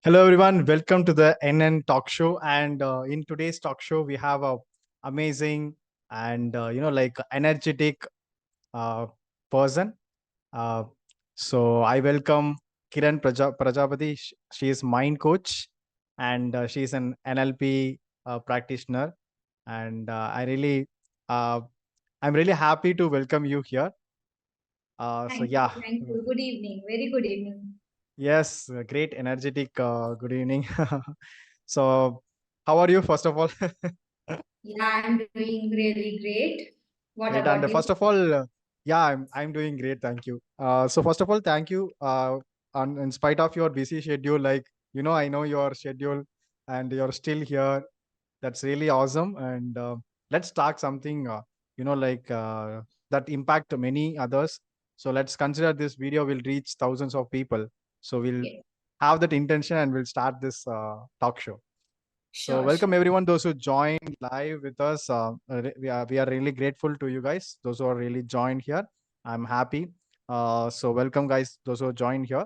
Hello, everyone. Welcome to the NN Talk Show. And in today's talk show, we have a amazing and energetic uh, person. Uh, so I welcome Kiran Prajapati. She is mind coach, and she is an NLP practitioner. And uh, I'm really happy to welcome you here. So Thank yeah, you. Thank you. Good evening. Very good evening. yes, great, energetic. Good evening. So, how are you? First of all. Yeah, I'm doing really great. What Great. And about you? first of all, yeah, I'm doing great. Thank you. So first of all, thank you. In spite of your busy schedule, I know your schedule, and you're still here. That's really awesome. And let's talk something, that impact many others. So let's consider this video will reach thousands of people. So we'll Yes. have that intention, and we'll start this talk show. So Sure, welcome sure. everyone, those who joined live with us. We are really grateful to you guys. Those who are really joined here, I'm happy. So welcome guys, those who joined here.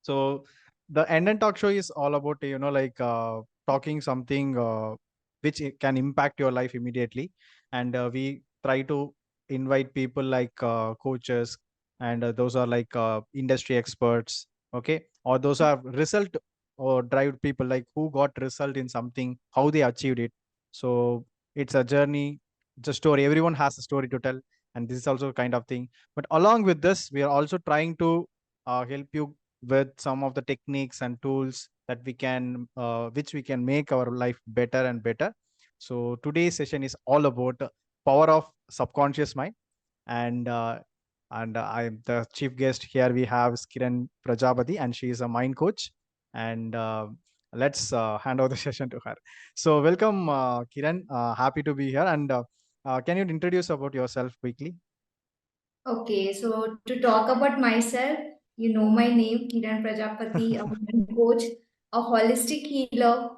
So the end and talk show is all about talking something which can impact your life immediately, and we try to invite people like coaches, and those are like industry experts, okay, or those are result or drive people like who got result in something, how they achieved it. So it's a journey, it's a story. Everyone has a story to tell, and this is also kind of thing. But along with this, we are also trying to help you with some of the techniques and tools that we can which we can make our life better and better. So today's session is all about power of subconscious mind, and I'm the chief guest here. We have Kiran Prajapati, and she is a mind coach. And let's hand over the session to her. So welcome, Kiran. Happy to be here. And can you introduce about yourself quickly? Okay, so to talk about myself, you know my name, Kiran Prajapati, a mind coach, a holistic healer,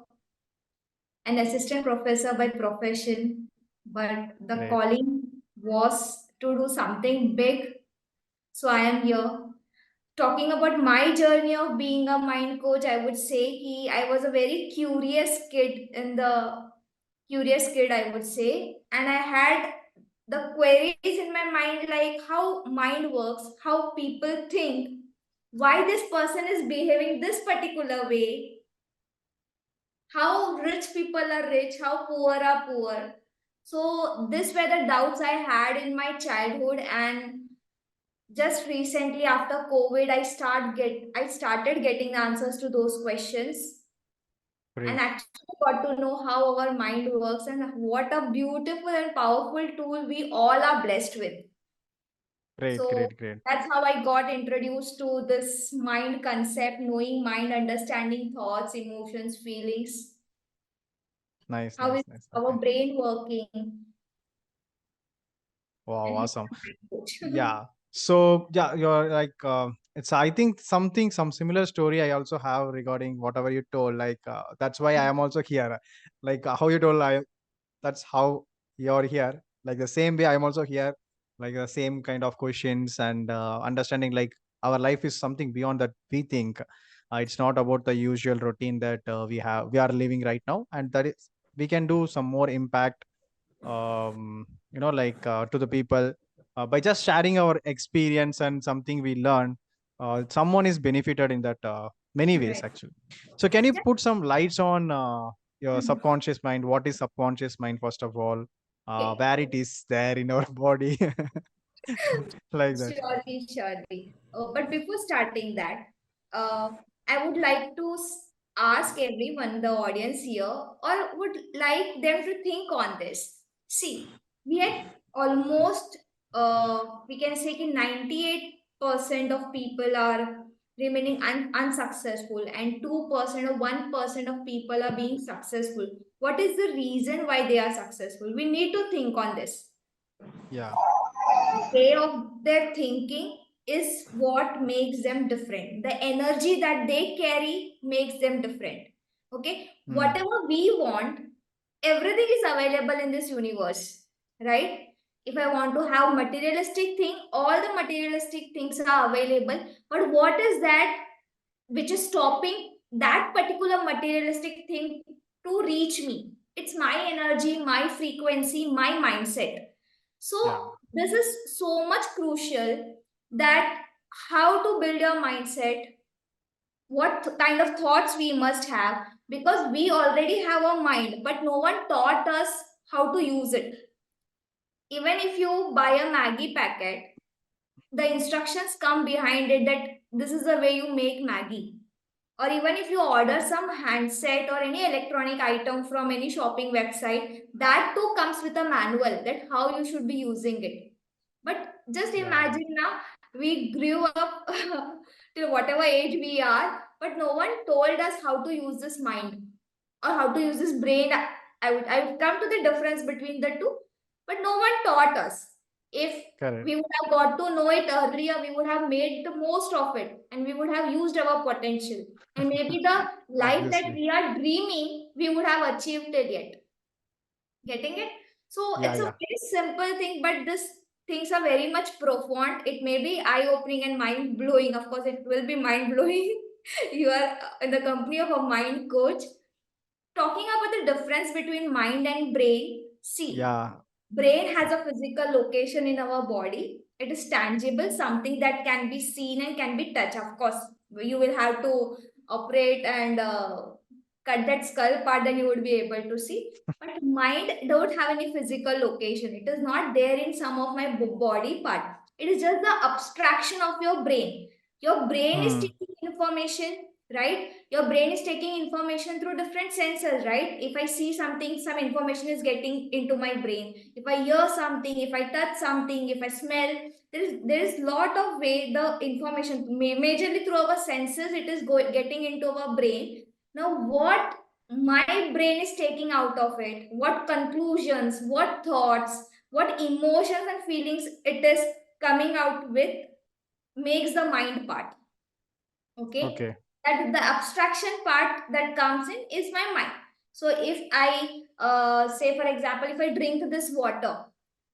an assistant professor by profession, but the Great. calling was to do something big. So I am here. Talking about my journey of being a mind coach, I would say I was a very curious kid, I would say, and I had the queries in my mind, like how mind works, how people think, why this person is behaving this particular way, how rich people are rich, how poor are poor. So these were the doubts I had in my childhood, and just recently after COVID, I started getting answers to those questions, and Great. actually got to know how our mind works and what a beautiful and powerful tool we all are blessed with. Great. So Great. Great. that's how I got introduced to this mind concept, knowing mind, understanding thoughts, emotions, feelings, Nice. how Nice. is Nice. our Nice. brain working, Wow, and hence awesome. I'm a coach. Yeah. So yeah, you're like it's I think some similar story I also have regarding whatever you told. Like that's why I am also here. Like how you told, that's how you're here. Like the same way I'm also here. Like the same kind of questions and understanding. Like our life is something beyond that we think. It's not about the usual routine that we are living right now, and that is we can do some more impact, to the people by just sharing our experience and something we learn. Someone is benefited in that many ways Right. actually. So can you put some lights on your Mhm. subconscious mind? What is subconscious mind, first of all? Okay. Where it is there in our body? Like that. Surely, surely. But before starting that, I would like to ask everyone, the audience here, or would like them to think on this. See, we had almost, we can say, 98% of people are remaining unsuccessful, and 2% or 1% of people are being successful. What is the reason why they are successful? We need to think on this. Yeah. Way of their thinking is what makes them different. The energy that they carry makes them different. Okay, Mm. whatever we want, everything is available in this universe, right? If I want to have materialistic thing, all the materialistic things are available. But what is that which is stopping that particular materialistic thing to reach me. It's my energy, my frequency, my mindset. So Yeah. this is so much crucial, that how to build your mindset, what kind of thoughts we must have, because we already have a mind, but no one taught us how to use it. Even if you buy a Maggie packet, the instructions come behind it that this is the way you make Maggie. Or even if you order some handset or any electronic item from any shopping website, that too comes with a manual that how you should be using it. But just Yeah. imagine now, we grew up till whatever age we are, but no one told us how to use this mind or how to use this brain. I would come to the difference between the two, but no one taught us. If Correct. we would have got to know it earlier, we would have made the most of it and we would have used our potential. And maybe the life that Obviously. we are dreaming, we would have achieved it yet. Getting it? So Yeah. it's a Yeah. very simple thing, but these things are very much profound. It may be eye-opening and mind-blowing. Of course, it will be mind-blowing. You are in the company of a mind coach. Talking about the difference between mind and brain, see, Yeah. brain has a physical location in our body. It is tangible, something that can be seen and can be touched. Of course, you will have to operate and cut that skull part, then you would be able to see. But mind don't have any physical location. It is not there in some of my body part. It is just the abstraction of your brain. Your brain is Hmm. taking information, right? Your brain is taking information through different senses, right? If I see something, some information is getting into my brain. If I hear something, if I touch something, if I smell, there is lot of way the information, majorly through our senses, it is getting into our brain. Now what my brain is taking out of it, what conclusions, what thoughts, what emotions and feelings it is coming out with, makes the mind part. Okay, Okay. that the abstraction part that comes in is my mind. So if I say, for example, if I drink this water,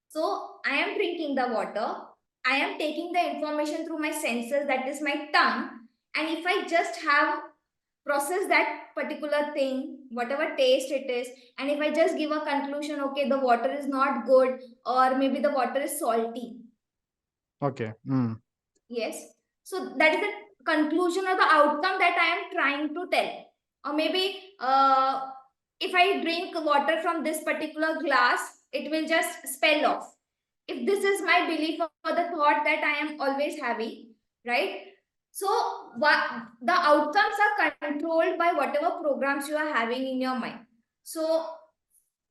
so I am drinking the water, I am taking the information through my senses, that is my tongue. And if I just have process that particular thing, whatever taste it is, and if I just give a conclusion, okay, the water is not good, or maybe the water is salty. Okay. Hmm. Yes. So that is the conclusion or the outcome that I am trying to tell. Or maybe if I drink water from this particular glass, it will just spill off. If this is my belief or the thought that I am always having, right? So the outcomes are controlled by whatever programs you are having in your mind. So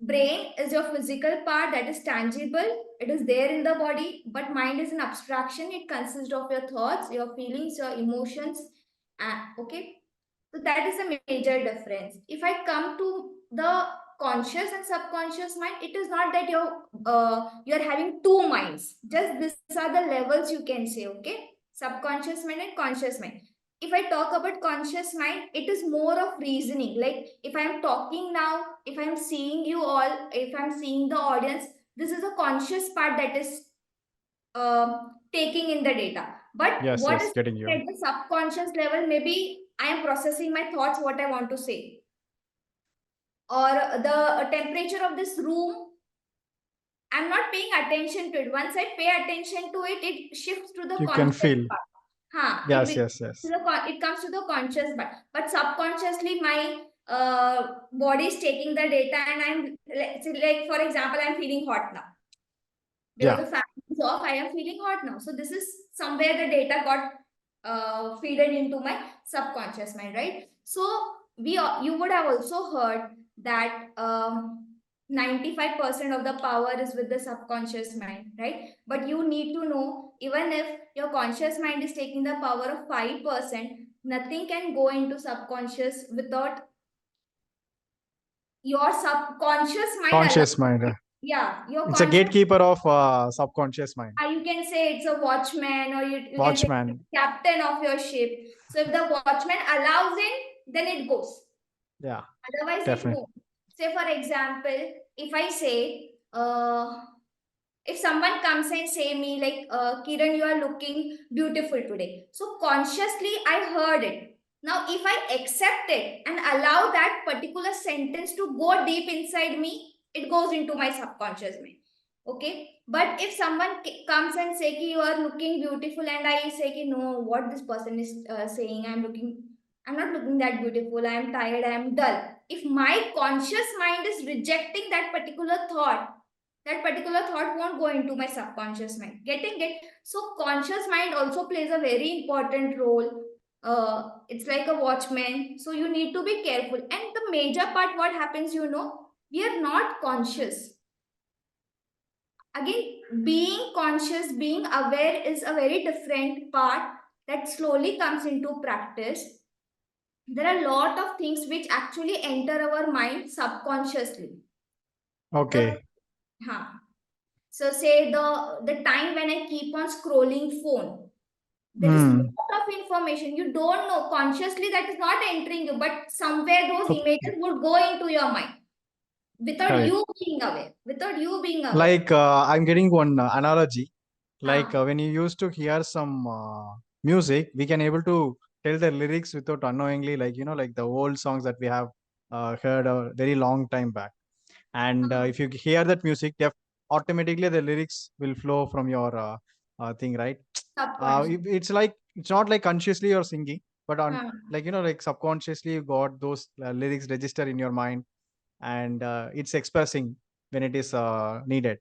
brain is your physical part that is tangible, it is there in the body, but mind is an abstraction. It consists of your thoughts, your feelings, your emotions. Okay, so that is a major difference. If I come to the conscious and subconscious mind, it is not that you're having two minds, just these are the levels you can say. Okay, subconscious mind and conscious mind. If I talk about conscious mind, it is more of reasoning. Like if I'm talking now, if I'm seeing you all, if I'm seeing the audience, this is a conscious part that is taking in the data. But Yes. what Yes. is Getting you. at the subconscious level, maybe I am processing my thoughts, what I want to say, or the temperature of this room, I'm not paying attention to it. Once I pay attention to it, it shifts to the You can conscious feel. part. Huh, Yes. Yes. Yes. it comes to the conscious part. But subconsciously, my body is taking the data, and I'm like, for example, I'm feeling hot now because Yeah. the fan is off. I am feeling hot now. So this is somewhere the data got feeded into my subconscious mind, right? So you would have also heard that 95% of the power is with the subconscious mind, right? But you need to know, even if your conscious mind is taking the power of 5%, nothing can go into subconscious without your subconscious mind alone. Conscious mind. Yeah, your It's a conscious, gatekeeper of subconscious mind. you can say it's a watchman, or you can say Watchman. captain of your ship. So if the watchman allows in, then it goes. Yeah. Otherwise, it Definitely. won't. Say, for example, if I say, if someone comes and say me like, Kiran, you are looking beautiful today. So consciously, I heard it. Now, if I accept it and allow that particular sentence to go deep inside me, it goes into my subconscious mind. Okay. But if someone comes and say ki you are looking beautiful, and I say ki no, what this person is saying, I'm not looking that beautiful. I am tired. I am dull. If my conscious mind is rejecting that particular thought won't go into my subconscious mind. Getting it? So conscious mind also plays a very important role. It's like a watchman, so you need to be careful. And the major part, what happens, we are not conscious. Again, being conscious, being aware is a very different part that slowly comes into practice. There are a lot of things which actually enter our mind subconsciously. The Okay. huh. So say the time when I keep on scrolling phone, there is Hmm. lot of information you don't know consciously, that is not entering you, but somewhere those Okay. images would go into your mind without Correct. you being aware, Like I'm getting one analogy. Like huh. when you used to hear some music, we can able to tell the lyrics without unknowingly, like like the old songs that we have heard a very long time back. And Huh. if you hear that music, automatically the lyrics will flow from your thing, right? Subconscious. It's like it's not like consciously you're singing, but on Huh. like like subconsciously you got those lyrics register in your mind, and it's expressing when it is needed.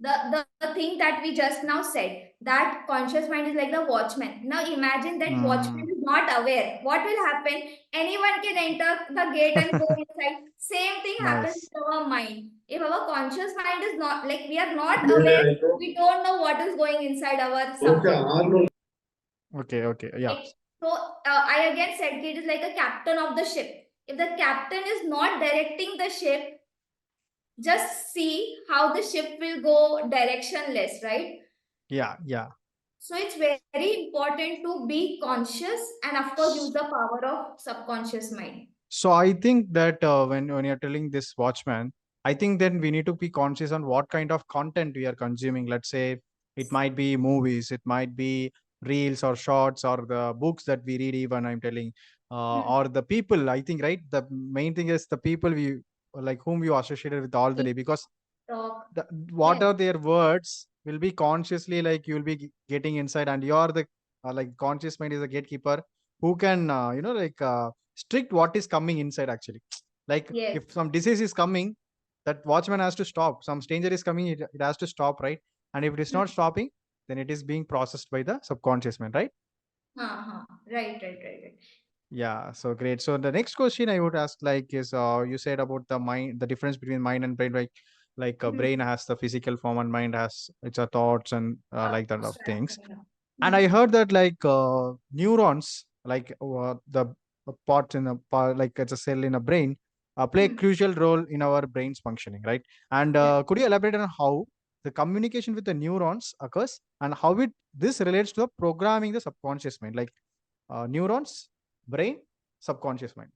The thing that we just now said, that conscious mind is like the watchman. Now imagine that watchman Mm. is not aware. What will happen? Anyone can enter the gate and go inside. Same thing happens Nice. with our mind. If our conscious mind is not, like, we are not aware, we don't know what is going inside our subconscious. Okay, okay, yeah. Right? So I again said it is like a captain of the ship. If the captain is not directing the ship, just see how the ship will go directionless, right? Yeah, yeah. So it's very important to be conscious and of course use the power of subconscious mind. So I think that when you're telling this watchman, I think then we need to be conscious on what kind of content we are consuming. Let's say it might be movies, it might be reels or shorts or the books that we read. Even I'm telling, Hmm. or the people. I think right. The main thing is the people we like whom you associated with all the day, because Talk. what Yes. are their words will be consciously like you'll be getting inside, and you're the like conscious mind is the gatekeeper who can strict what is coming inside actually. Like Yes. if some disease is coming, that watchman has to stop. Some stranger is coming, it has to stop, right? And if it is Hmm. not stopping, then it is being processed by the subconscious mind, right? Uh-huh. Right. Yeah, so great. So the next question I would ask like is you said about the mind, the difference between mind and brain, like a Hmm. brain has the physical form and mind has its thoughts and like that of Abstract things. kind of. And Hmm. I heard that like neurons, like the parts in a like it's a cell in a brain, play a Hmm. crucial role in our brain's functioning, right? And Yeah. could you elaborate on how the communication with the neurons occurs and how it this relates to the programming the subconscious mind, like neurons, brain, subconscious mind.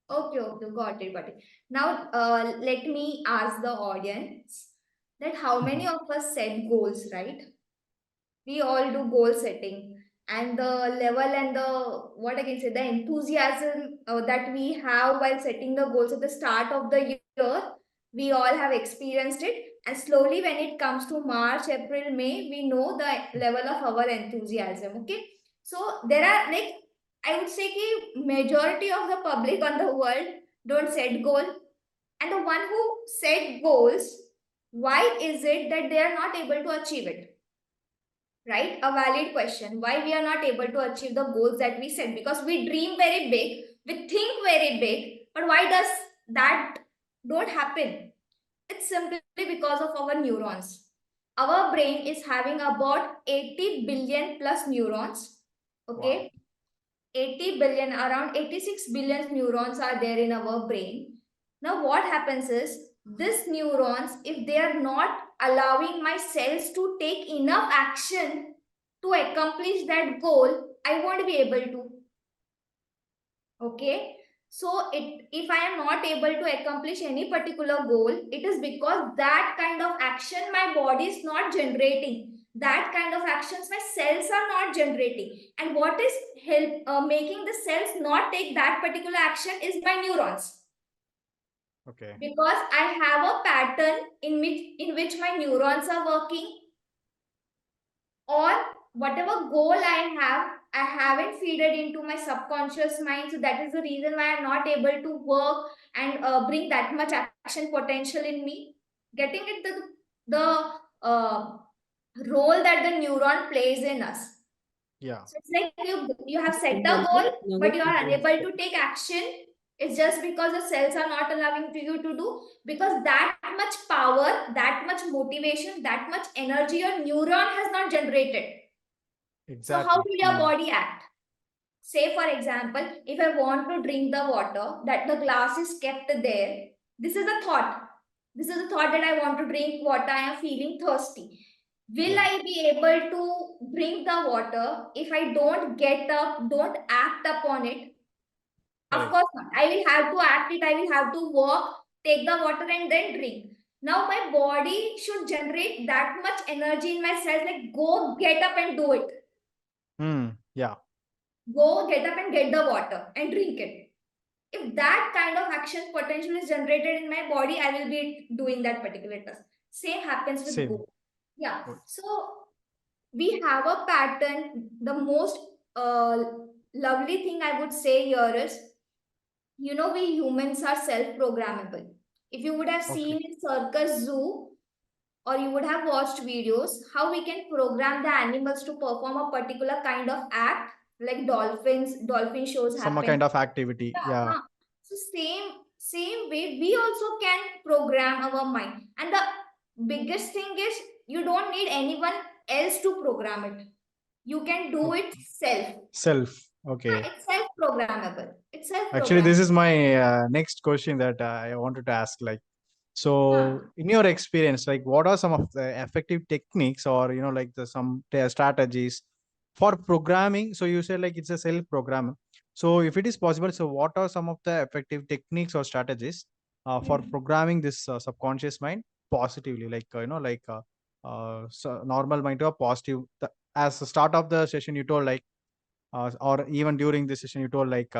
Okay, got it. Now, let me ask the audience that how many Mhm. of us set goals, right? We all do goal setting, and the level and the, what I can say, the enthusiasm that we have while setting the goals at the start of the year, we all have experienced it. And slowly when it comes to March, April, May, we know the level of our enthusiasm. Okay. So there are, like, I would say ki majority of the public on the world don't set goal. And the one who set goals, why is it that they are not able to achieve it? Right? A valid question. Why we are not able to achieve the goals that we set? Because we dream very big, we think very big, but why does that don't happen? It's simply because of our neurons. Our brain is having about 80 billion plus neurons. Wow. Okay. 80 billion, around 86 billion neurons are there in our brain. Now, what happens is these neurons, if they are not allowing my cells to take enough action to accomplish that goal, I won't be able to. Okay. So, if I am not able to accomplish any particular goal, it is because that kind of action my body is not generating. that kind of actions my cells are not generating. And what is making the cells not take that particular action is my neurons, Okay. because I have a pattern in which my neurons are working, or whatever goal I haven't feed it into my subconscious mind. So that is the reason why I'm not able to work and bring that much action potential in me. Getting it the role that the neuron plays in us. Yeah. So it's like you have set a Example, goal, another but you are example. unable to take action. It's just because the cells are not allowing to you to do, because that much power, that much motivation, that much energy your neuron has not generated. So how Exactly. will your body act? Say for example, if I want to drink the water, that the glass is kept there. This is a thought. This is a thought that I want to drink water. I am feeling thirsty. Will Yeah. I be able to drink the water if I don't get up, don't act upon it? Of Correct. course not. I will have to act it. I will have to walk, take the water, and then drink. Now my body should generate that much energy in my cells. Like, go get up and do it. Yeah. Go get up and get the water and drink it. If that kind of action potential is generated in my body, I will be doing that particular task. Same happens with Same. goal. Yeah. Good. So we have a pattern. The most uh, lovely thing I would say here is, we humans are self-programmable. If you would have Okay. seen in circus zoo, or you would have watched videos how we can program the animals to perform a particular kind of act, like dolphin shows Some happen. kind of activity. Yeah, Yeah. huh. So same way we also can program our mind. And the biggest thing is, you don't need anyone else to program it. You can do Okay. it self. Self. Okay. It's self programmable. It's self Actually, programmable. this is my next question that I wanted to ask. Like, so in your experience, like, what are some of the effective techniques, or like some strategies for programming? So you said like it's a self program. So if it is possible, so what are some of the effective techniques or strategies for programming this subconscious mind positively? Like so normal mind to a positive. As the start of the session, you told like or even during this session you told like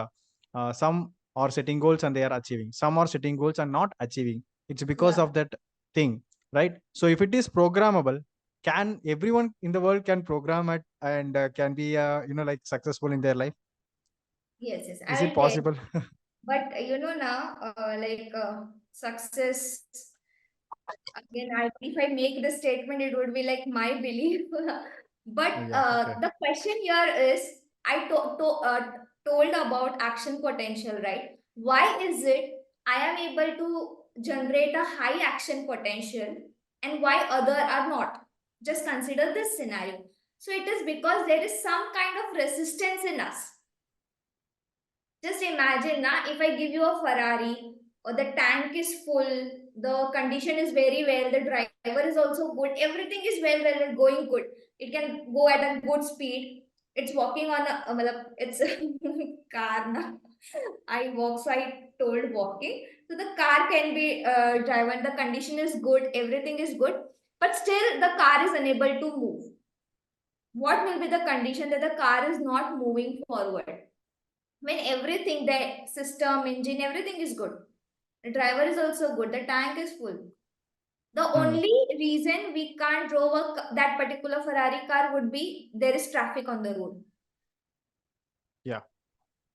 some are setting goals and they are achieving, some are setting goals and not achieving. It's because Yeah. of that thing, right? So if it is programmable, can everyone in the world can program it and can be like successful in their life? Yes, yes, Is I it will tell. possible? But now, success, again, if I make the statement, it would be like my belief. But Yeah, okay. the question here is, told about action potential, right? Why is it I am able to generate a high action potential, and why other are not? Just consider this scenario. So it is because there is some kind of resistance in us. Just imagine, if I give you a Ferrari, or the tank is full, the condition is very well, the driver is also good, everything is well, going good. It can go at a good speed. It's walking on it's a car now. I walk, so I told walking. So the car can be driven, the condition is good, everything is good, but still the car is unable to move. What will be the condition that the car is not moving forward? When everything, the system, engine, everything is good, the driver is also good, the tank is full, the Hmm. only reason we can't drove that particular Ferrari car would be there is traffic on the road. Yeah.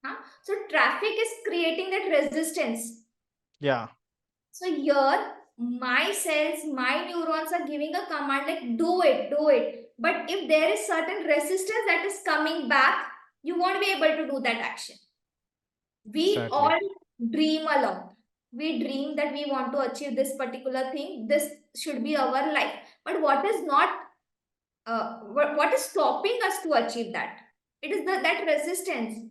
Huh? So traffic is creating that resistance. Yeah. So here my cells, my neurons are giving a command like, do it, but if there is certain resistance that is coming back, you won't be able to do that action. We Exactly. all dream a lot. We dream that we want to achieve this particular thing. This should be our life. But what is not, what is stopping us to achieve that? It is that resistance.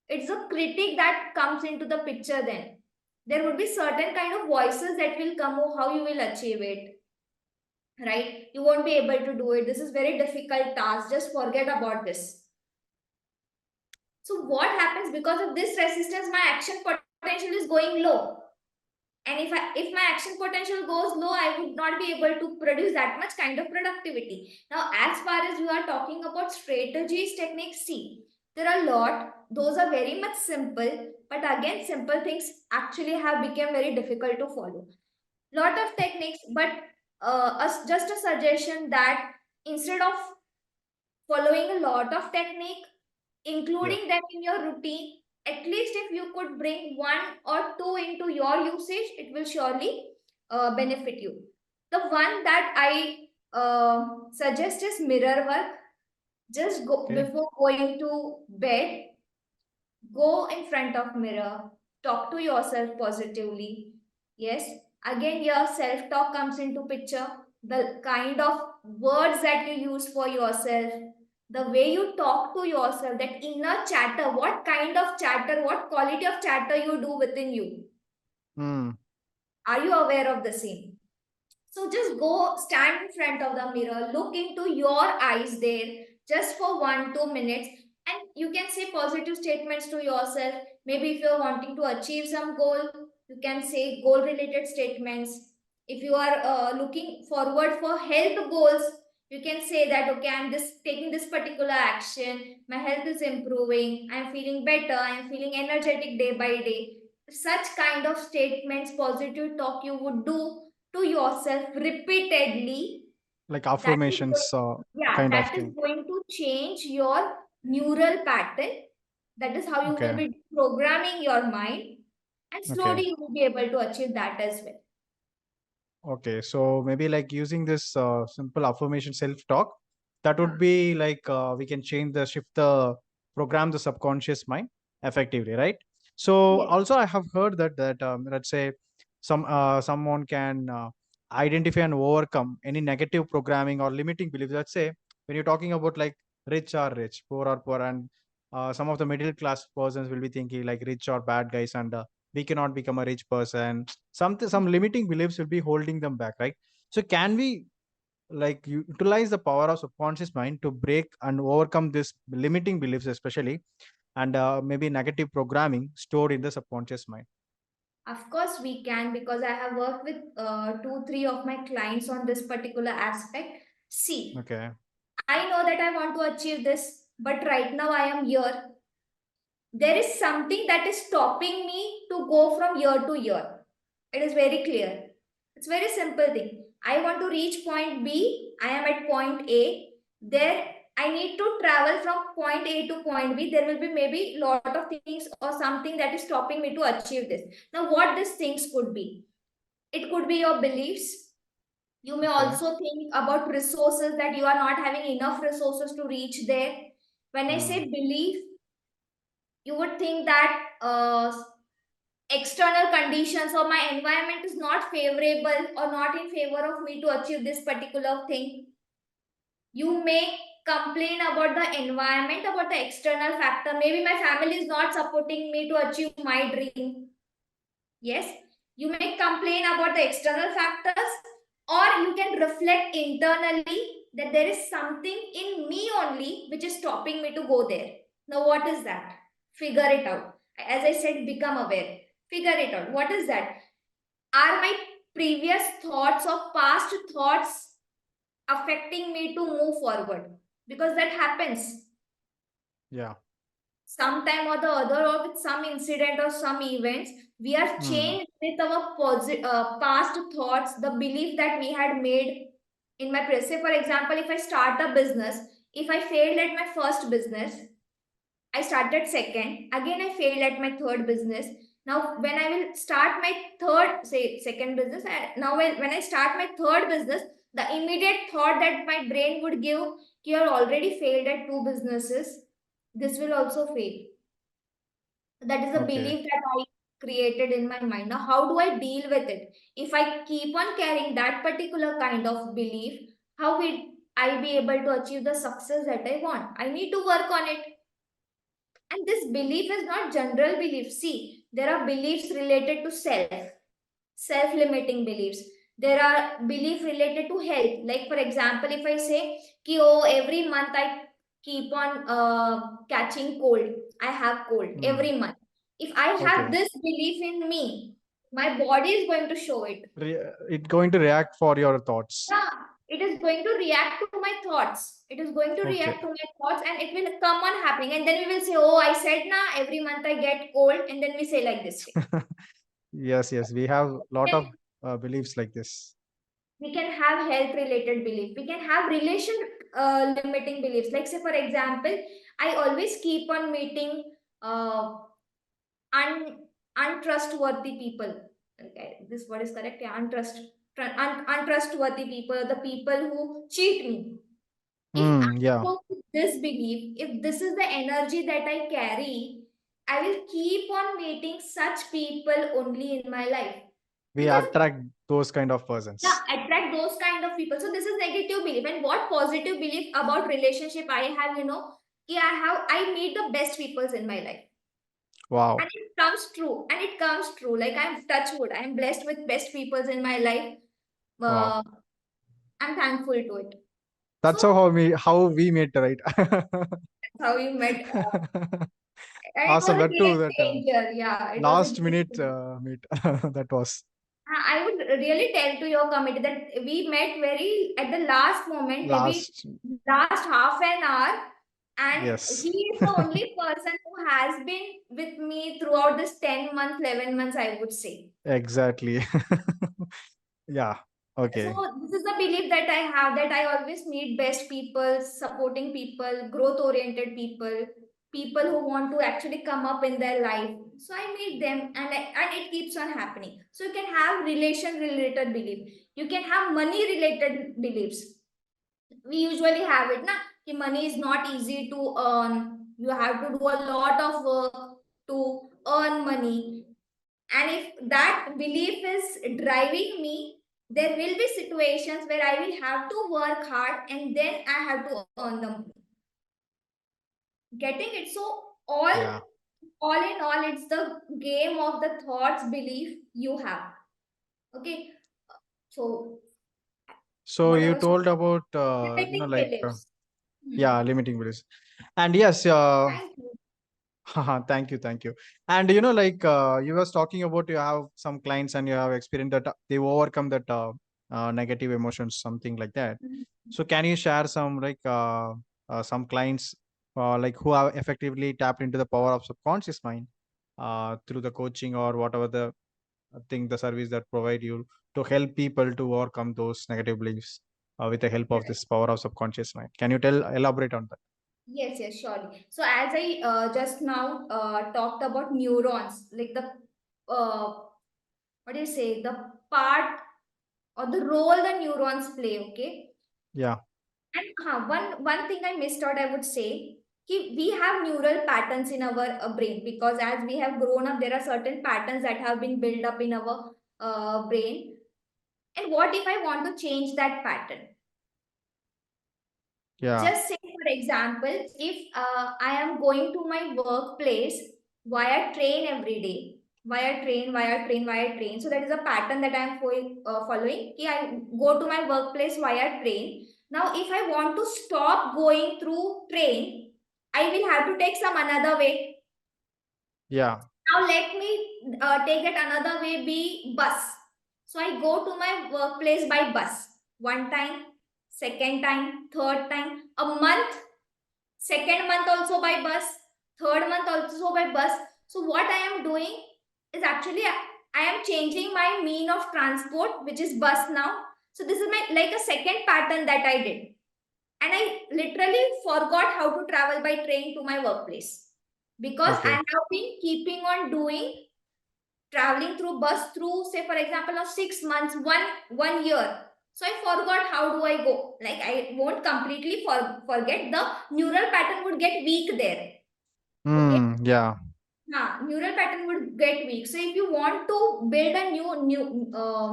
It's a critic that comes into the picture then. There would be certain kind of voices that will come, oh, how you will achieve it, right? You won't be able to do it. This is very difficult task. Just forget about this. So what happens because of this resistance? My action potential is going low. And if my action potential goes low, I would not be able to produce that much kind of productivity. Now, as far as you are talking about strategies, techniques, see, there are a lot. Those are very much simple, but again, simple things actually have become very difficult to follow. Lot of techniques, but just a suggestion that instead of following a lot of technique, Yeah. including them in your routine, at least if you could bring one or two into your usage, it will surely benefit you. The one that I suggest is mirror work. Just go Okay. before going to bed, go in front of mirror, talk to yourself positively. Yes, again your self talk comes into picture. The kind of words that you use for yourself, the way you talk to yourself, that inner chatter, what kind of chatter, what quality of chatter you do within you. Hmm. Are you aware of the same? So just go stand in front of the mirror, look into your eyes there just for 1 2 minutes, and you can say positive statements to yourself. Maybe if you're wanting to achieve some goal, you can say goal related statements. If you are looking forward for health goals, you can say that okay, I'm this taking this particular action, my health is improving, I'm feeling better, I'm feeling energetic day by day. Such kind of statements, positive talk you would do to yourself repeatedly, Like that is affirmations, yeah, kind of that is thing. going to change your neural pattern. That is how you will Okay. be programming your mind, and Okay. slowly you will be able to achieve that as well. Okay, so maybe like using this simple affirmation self-talk, that would be like we can change the shift the program the subconscious mind effectively, right? So Yes. also I have heard that let's say someone can identify and overcome any negative programming or limiting beliefs. Let's say when you're talking about like rich or rich, poor or poor, and some of the middle class persons will be thinking like rich or bad guys, and we cannot become a rich person. Some limiting beliefs will be holding them back, right? So can we like utilize the power of subconscious mind to break and overcome this limiting beliefs especially, and maybe negative programming stored in the subconscious mind? Of course, we can, because I have worked with two, three of my clients on this particular aspect. See, Okay. I know that I want to achieve this, but right now I am here. There is something that is stopping me to go from year to year. It is very clear. It's very simple thing. I want to reach point B. I am at point A. There, I need to travel from point A to point B. There will be maybe lot of things or something that is stopping me to achieve this. Now, what these things could be? It could be your beliefs. You may Okay. also think about resources, that you are not having enough resources to reach there. When I Hmm. say belief, you would think that external conditions or my environment is not favorable or not in favor of me to achieve this particular thing. You may complain about the environment, about the external factor. Maybe my family is not supporting me to achieve my dream. Yes, you may complain about the external factors, or you can reflect internally that there is something in me only which is stopping me to go there. Now, what is that? Figure it out. As I said, become aware. Figure it out. What is that? Are my previous thoughts or past thoughts affecting me to move forward? Because that happens Yeah. sometime or the other, or with some incident or some events. We are Hmm. changed with our past thoughts, the belief that we had made in my present. Say, for example, if I start a business, if I failed at my first business, I started second. Again, I failed at my third business. Now, when I will start my third, say, second business, now when I start my third business, the immediate thought that my brain would give, you are already failed at two businesses. This will also fail. That is a Okay. belief that I created in my mind. Now, how do I deal with it? If I keep on carrying that particular kind of belief, how will I be able to achieve the success that I want? I need to work on it. And this belief is not general belief. See, there are beliefs related to self limiting beliefs. There are belief related to health. Like, for example, if I say, ki, oh, every month I keep on catching cold, I have cold Hmm. every month. If I have Okay. this belief in me, My body is going to show it. It going to react for your thoughts. Yeah, it is going to react to my thoughts. It is going to Okay. react to my thoughts, and it will come on happening. And then we will say, "Oh, I said na every month I get cold," and then we say like this way. Yes, yes, we have lot Then of beliefs like this. we can have health related belief. We can have relation limiting beliefs. Like say for example, I always keep on meeting uh, un untrustworthy people. Okay, this word is correct. Yeah, untrustworthy people, the people who cheat me. If I Yeah, go with this belief, if this is the energy that I carry, I will keep on meeting such people only in my life. we Because attract those kind of yeah, persons. attract those kind of people. So this is negative belief. And what positive belief about relationship I have, yeah, I meet the best peoples in my life. And Wow, it comes true. And it comes true. Like I'm touch wood. I'm blessed with best peoples in my life. wow. Uh, I'm thankful to it. That's So how we met, right? that's how you met. And it Awesome. was a That too. great That stranger. Yeah, it was a last great minute stranger. meet. That was I would really tell to your committee that we met very at the last moment, maybe last. last half an hour, and he Yes, is the only person who has been with me throughout this 10 months, 11 months, I would say. exactly. Yeah. So Okay. this is the belief that I have, that I always meet best people, supporting people, growth oriented people, people who want to actually come up in their life. So I meet them, and it keeps on happening. So you can have relation related belief, you can have money related beliefs. We usually have it na, ki money is not easy to earn, you have to do a lot of work to earn money. And if that belief is driving me, there will be situations where I will have to work hard and then I have to earn the money. Getting it? So all Yeah. all in all, it's the game of the thoughts belief you have. Okay. So So what I you was told about limiting like beliefs. yeah, Hmm. limiting beliefs. And yes, Thank you. thank you, thank you. And like you was talking about, you have some clients and you have experienced that they overcome that negative emotions, something like that. Mhm. So can you share some like some clients like who have effectively tapped into the power of subconscious mind through the coaching or whatever the thing, the service that provide you to help people to overcome those negative beliefs with the help of Right. this power of subconscious mind? Can you elaborate on that? Yes, yes, surely. So as I just now talked about neurons, like the what do you say, the part or the role the neurons play. Okay, Yeah, and one thing I missed out, I would say, we have neural patterns in our brain, because as we have grown up, there are certain patterns that have been built up in our brain. And what if I want to change that pattern? yeah, Just say, for example, if I am going to my workplace via train every day, via train, via train, via train. So that is a pattern that I am following. Okay, I go to my workplace via train. Now, if I want to stop going through train, I will have to take some another way. yeah, Now let me take it another way, be bus. So I go to my workplace by bus. One time, second time, third time, a month, second month also by bus, third month also by bus. So what I am doing is actually I am changing my mean of transport, which is bus now. So this is my like a second pattern that I did. And I literally forgot how to travel by train to my workplace, because I okay, have been keeping on doing traveling through bus through, say for example, of 6 months, one year. So I forgot how do I go. Like I won't completely forget, the neural pattern would get weak there. Okay. yeah. Neural pattern would get weak. So if you want to build a new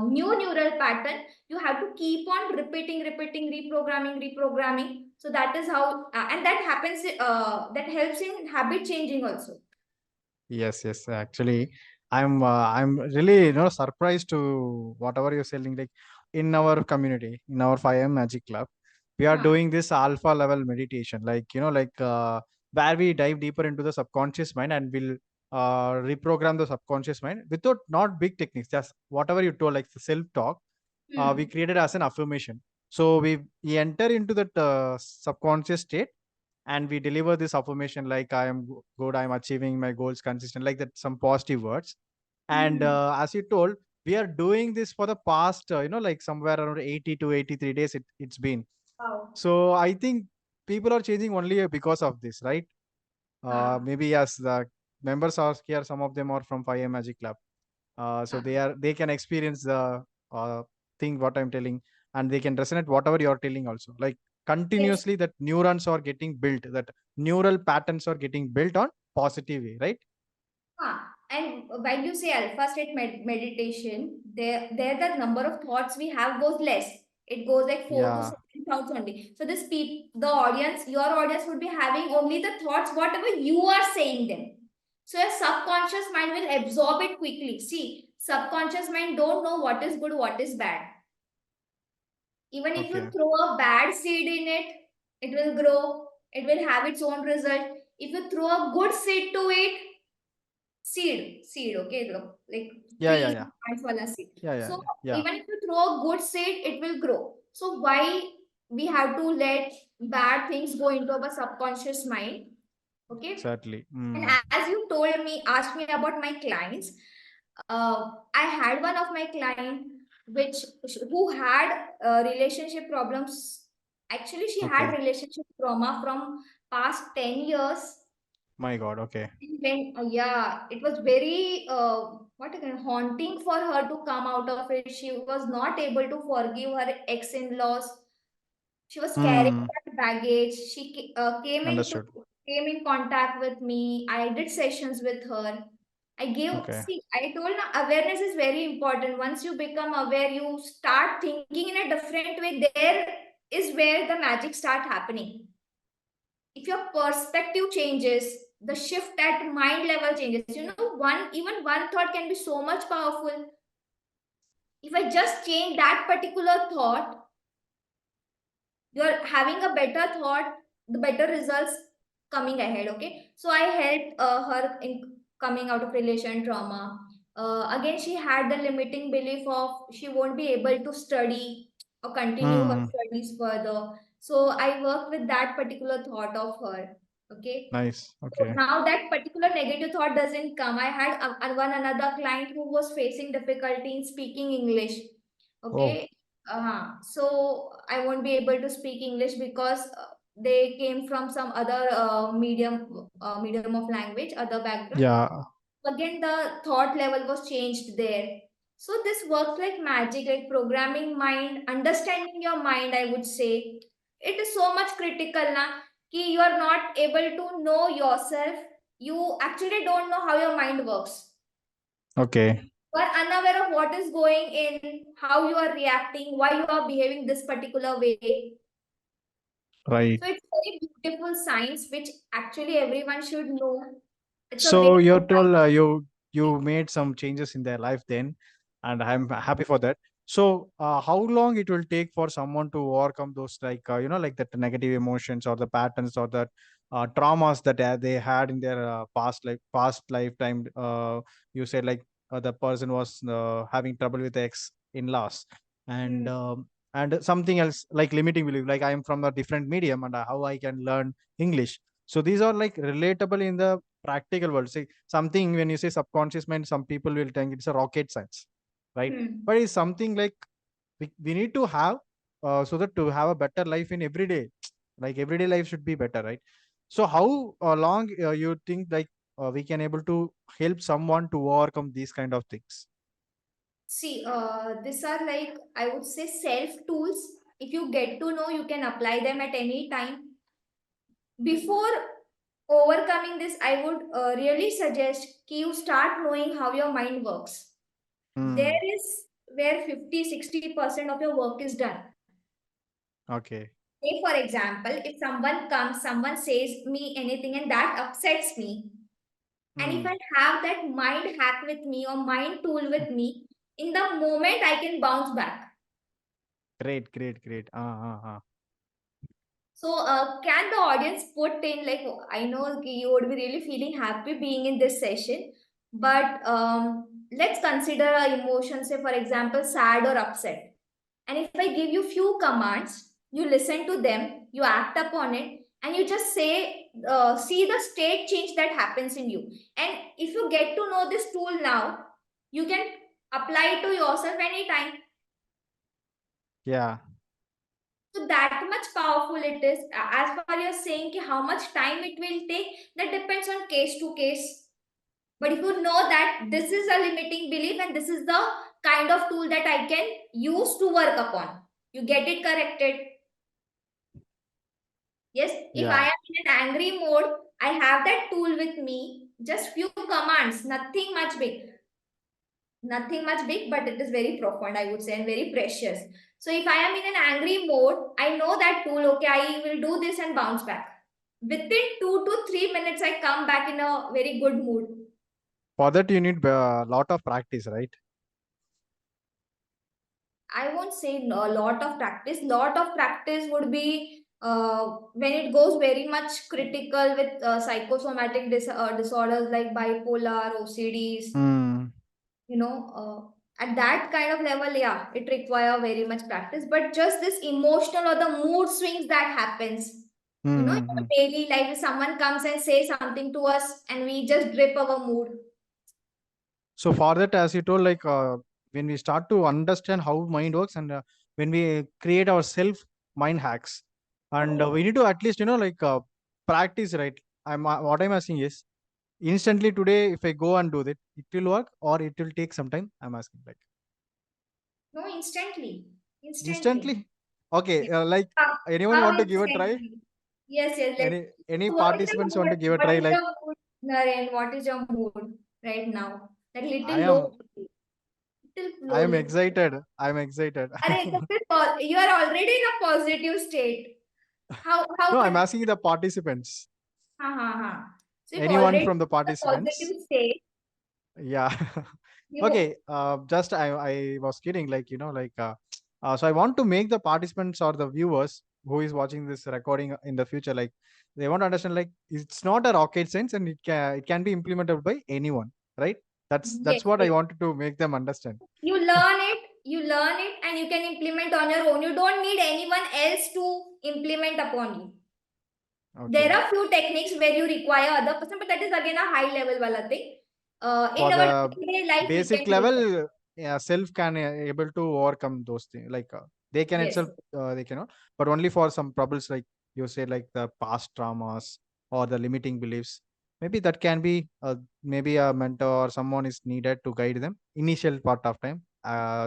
neural pattern, you have to keep on repeating, reprogramming. So that is how, and that happens. That helps in habit changing also. Yes, yes. Actually, I'm really surprised to whatever you're selling. Like in our community, in our 5M Magic Club, we are Huh. doing this alpha level meditation. Like like where we dive deeper into the subconscious mind and we'll reprogram the subconscious mind without not big techniques, just whatever you told, like the self talk. We Hmm. created as an affirmation. So we enter into that subconscious state, and we deliver this affirmation like I am good, I am achieving my goals consistent, like that, some positive words. And Hmm. as you told, we are doing this for the past like somewhere around 80 to 83 days it's been. Wow. So I think people are changing only because of this, right? Huh. Maybe yes, the members are here, some of them are from 5 Magic Club. So Huh. they can experience the thing what I'm telling, and they can resonate whatever you're telling also, like Yes. continuously that neurons are getting built, that neural patterns are getting built on positive way, right? Huh. And when you say alpha state meditation, there the number of thoughts we have goes less. It goes like four to Yeah, seven thoughts only. So this the audience, your audience would be having only the thoughts whatever you are saying them. So your subconscious mind will absorb it quickly. See, subconscious mind don't know what is good, what is bad. Even if you okay. throw a bad seed in it, it will grow. It will have its own result. If you throw a good seed to it, seed, okay, look, like Yeah, yeah, trees yeah, and plants wala seed. yeah, yeah, So yeah, yeah. even if you throw a good seed, it will grow. So why we have to let bad things go into our subconscious mind? Okay. Certainly. And Mm. as you told me, asked me about my clients, I had one of my client which who had relationship problems. Actually, she had Okay. relationship trauma from past 10 years. My God. Okay. When yeah, it was very what again haunting for her to come out of it. She was not able to forgive her ex-in-laws. She was carrying Mm. that baggage. She Understood. came in contact with me. I did sessions with her. I gave Okay. see. I told her awareness is very important. Once you become aware, you start thinking in a different way. There is where the magic start happening. If your perspective changes, the shift at mind level changes. You know, one thought can be so much powerful. If I just change that particular thought, you're having a better thought, the better results coming ahead. Okay, so I helped her in coming out of relation trauma. Again, she had the limiting belief of she won't be able to study or continue her Mm. studies further. So I worked with that particular thought of her. Okay, Nice. so Okay. now that particular negative thought doesn't come. I had one another client who was facing difficulty in speaking English. Oh. Okay, so I won't be able to speak English because they came from some other medium of language, other background. Yeah. Again, the thought level was changed there. So this works like magic, like programming mind, understanding your mind. I would say it is so much critical, na, ki you are not able to know yourself. You actually don't know how your mind works. Okay. You are unaware of what is going in, how you are reacting, why you are behaving this particular way. Right. So it's very beautiful science, which actually everyone should know. It's a So way you're of life. told you made some changes in their life then, and I'm happy for that. So how long it will take for someone to overcome those, like like that negative emotions or the patterns or the traumas that they had in their past lifetime? You said like the person was having trouble with ex in-laws, and Hmm. something else like limiting belief, like I am from a different medium and how I can learn English. So these are like relatable in the practical world. See, something when you say subconscious mind, some people will think it's a rocket science, right? Hmm. But it's something like we need to have so that to have a better life in everyday, like everyday life should be better, right? So how long you think like we can able to help someone to overcome these kind of things? See, these are like, I would say, self tools. If you get to know, you can apply them at any time. Before overcoming this, I would really suggest that you start knowing how your mind works. Hmm. There is where 50-60% of your work is done. Okay. Say, for example, if someone comes, someone says me anything and that upsets me, and if Hmm. I have that mind hack with me or mind tool with me, in the moment I can bounce back. Great, great, great. So, can the audience put in, like, I know you would be really feeling happy being in this session, but let's consider our emotions, say, for example, sad or upset. And if I give you few commands, you listen to them, you act upon it, and you just say, see the state change that happens in you. And if you get to know this tool now, you can apply it to yourself anytime. Yeah. So that much powerful it is. As far as saying ki how much time it will take, that depends on case to case. But if you know that this is a limiting belief and this is the kind of tool that I can use to work upon, you get it corrected. Yes, if I Yeah. am in an angry mode, I have that tool with me, just few commands, nothing much big, but it is very profound, I would say, and very precious. So if I am in an angry mode, I know that tool, okay, I will do this and bounce back. Within 2 to 3 minutes, I come back in a very good mood. For that, you need a lot of practice, right? I won't say a lot of practice. Lot of practice would be when it goes very much critical with psychosomatic disorders like bipolar, OCDs. Hmm. At that kind of level, yeah, it require very much practice. But just this emotional or the mood swings that happens, in Hmm. our daily life, if someone comes and says something to us and we just drip our mood. So for that, as you told, like when we start to understand how mind works, and when we create our self mind hacks, and we need to at least like practice, right? What I'm asking is instantly today, if I go and do that, it will work or it will take some time. I'm asking like No, instantly. Instantly. instantly. Okay, Yes. like How, anyone how want to give a try? instantly? Yes, yes. Any So what is your participants want mood? to give a What try? is Like your mood, Naren? What is your mood right now? That I little am, low, little I low, am little. excited. I'm excited. You are already in a positive state. How No, I'm could asking the participants. So if Anyone already from the in a participants? positive state, Yeah. you Okay. Just I was kidding. Like like so I want to make the participants or the viewers who is watching this recording in the future, like they want to understand, like it's not a rocket science and it can be implemented by anyone, right? That's yes, what I yes. wanted to make them understand. You learn it, and you can implement on your own. You don't need anyone else to implement upon you. There Okay. are few techniques where you require other person, but that is again a high level wala thing. In For our the day-to-day life, we can basic do that. level, yeah, self can able to overcome those things, like they can Yes. itself they cannot, but only for some troubles, like you said, like the past traumas or the limiting beliefs, maybe that can be maybe a mentor or someone is needed to guide them initial part of time,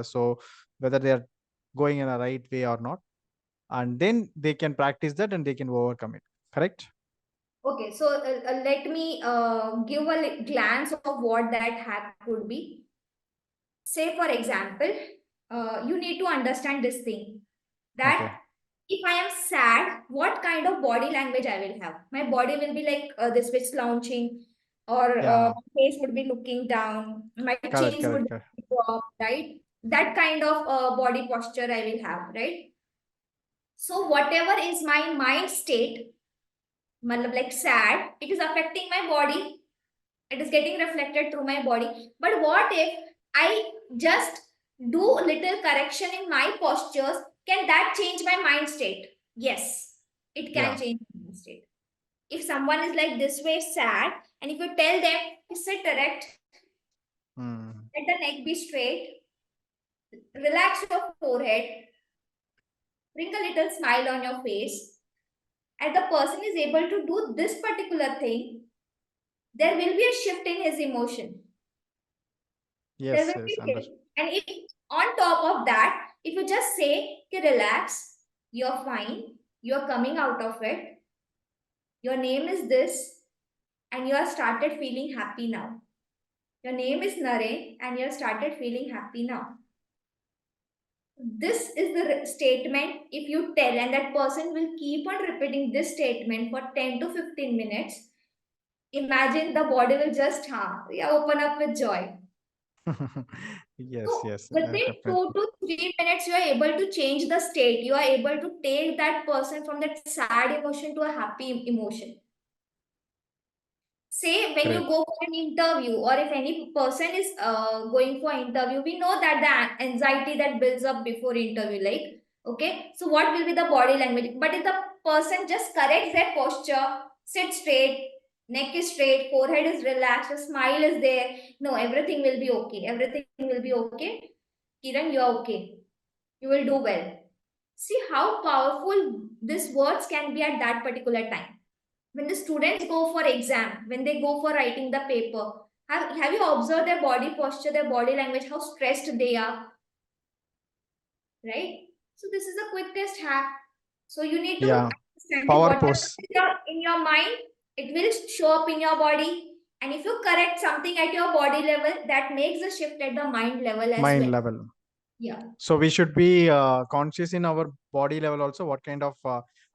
so whether they are going in a right way or not, and then they can practice that and they can overcome it, correct? Okay, so let me give a glance of what that hack could be. Say, for example, you need to understand this thing Okay. that if I am sad, what kind of body language I will have? My body will be like this way slouching, or Yeah. my face would be looking down, my Correct, chins would correct, correct. be up, right? That kind of body posture I will have, right? So whatever is my mind state, matlab like sad, it is affecting my body. It is getting reflected through my body. But what if I just do little correction in my postures? Can that change my mind state? Yes, it can Yeah. change my mind state. If someone is like this way sad, and if you tell them to sit erect, Hmm. let the neck be straight, relax your forehead, bring a little smile on your face, and the person is able to do this particular thing, there will be a shift in his emotion. There Yes, will yes, be understood. shift. And if on top of that, if you just say, okay, relax, you're fine, you're coming out of it, your name is this, and you have started feeling happy now. Your name is Naren, and you have started feeling happy now. This is the statement. If you tell, and that person will keep on repeating this statement for 10 to 15 minutes, imagine the body will just yeah, open up with joy. Yes, So yes, within two definitely. to 3 minutes, you are able to change the state. You are able to take that person from that sad emotion to a happy emotion. Say when you Great. go for an interview, or if any person is going for interview, we know that the anxiety that builds up before interview, like, okay, so what will be the body language? But if the person just corrects their posture, sit straight, neck is straight, forehead is relaxed, a smile is there, no, everything will be okay, everything will be okay. Kiran, you are okay, you will do well. See how powerful these words can be at that particular time. When the students go for exam, when they go for writing the paper, have you observed their body posture, their body language, how stressed they are, right? So this is a quick test hack. So you need to Yeah, understand that power whatever pose. is in your mind, it will show up in your body. And if you correct something at your body level, that makes a shift at the mind level as Mind well. level. Yeah. So we should be conscious in our body level also, what kind of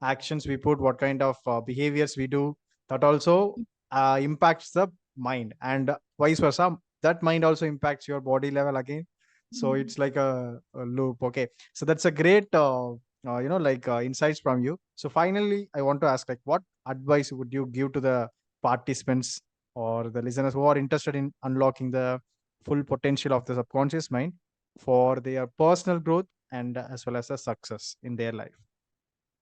actions we put, what kind of behaviors we do. That also impacts the mind, and vice versa. That mind also impacts your body level again. So Mhm. it's like a loop. Okay. So that's a great, insights from you. So finally, I want to ask, like, what advice would you give to the participants or the listeners who are interested in unlocking the full potential of the subconscious mind for their personal growth and as well as a success in their life?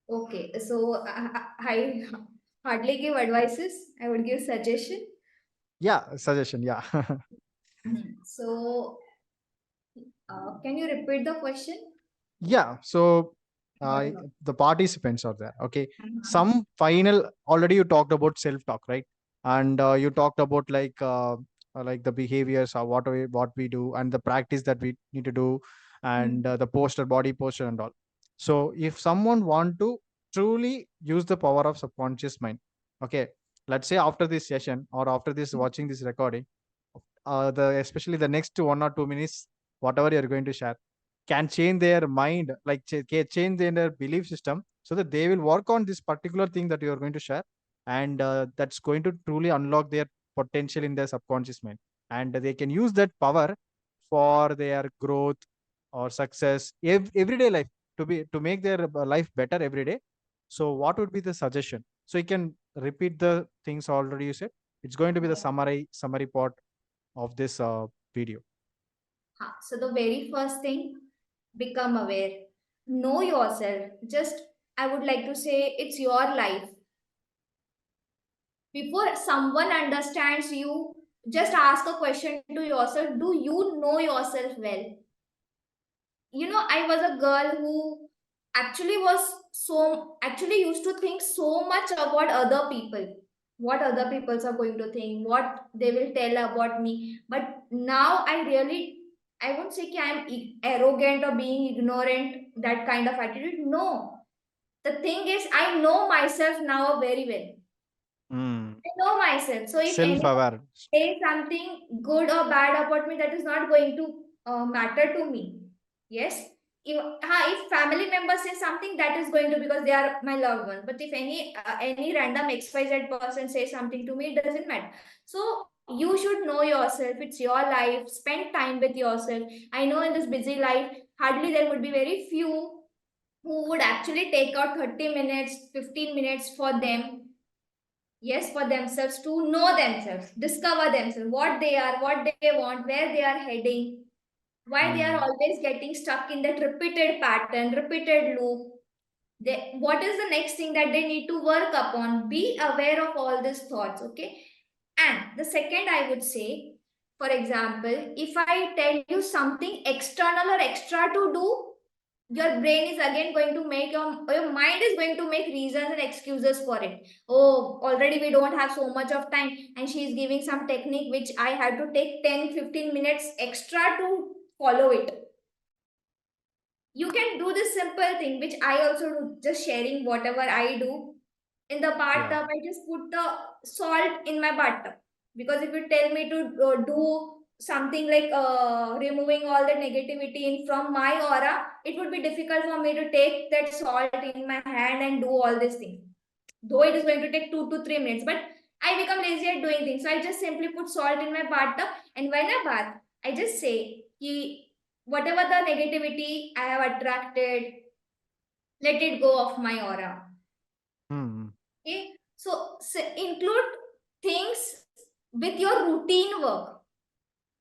Okay, so I hardly give advices. I would give suggestion. Yeah, suggestion. Yeah. So, can you repeat the question? Yeah. So What about? the participants are there. Okay. Mhm. Some final, already you talked about self talk, right? And you talked about like the behaviors or what we do and the practice that we need to do, and Mhm. the posture, body posture and all. So if someone want to truly use the power of subconscious mind, okay, let's say after this session or after this watching this recording, the especially the next 1 or 2 minutes, whatever you're going to share can change their mind, like change their belief system, so that they will work on this particular thing that you are going to share, and that's going to truly unlock their potential in their subconscious mind, and they can use that power for their growth or success, everyday life, to make their life better every day. So what would be the suggestion? So you can repeat the things already you said. It's going to be the summary part of this video. So the very first thing, become aware. Know yourself. Just, I would like to say, it's your life. Before someone understands you, just ask a question to yourself. Do you know yourself well? I was a girl who actually used to think so much about other people, what other peoples are going to think, what they will tell about me. But now I won't say that I'm arrogant or being ignorant, that kind of attitude. No, the thing is, I know myself now very well. Mm. I know myself. So if anyone Self-aware. says something good or bad about me, that is not going to matter to me. Yes. If family members say something, that is going to, because they are my loved ones. But if any random XYZ person says something to me, it doesn't matter. So you should know yourself. It's your life. Spend time with yourself. I know in this busy life, hardly there would be very few who would actually take out 30 minutes, 15 minutes for them. Yes, for themselves, to know themselves, discover themselves, what they are, what they want, where they are heading, why they are Mm. always getting stuck in that repeated pattern, repeated loop. What is the next thing that they need to work upon? Be aware of all these thoughts, okay? And the second, I would say, for example, if I tell you something external or extra to do, your brain is again going to make your mind is going to make reasons and excuses for it. Oh, already we don't have so much of time, and she is giving some technique which I had to take 10-15 minutes extra to follow it. You can do this simple thing which I also do, just sharing whatever I do. In the Yeah. bathtub, I just put the salt in my bathtub, because if you tell me to do something like removing all the negativity in from my aura, it would be difficult for me to take that salt in my hand and do all these things, though it is going to take 2 to 3 minutes. But I become lazy at doing things, so I just simply put salt in my bathtub, and when I bath, I just say, whatever the negativity I have attracted, let it go off my aura. Hmm. Okay. So, include things with your routine work.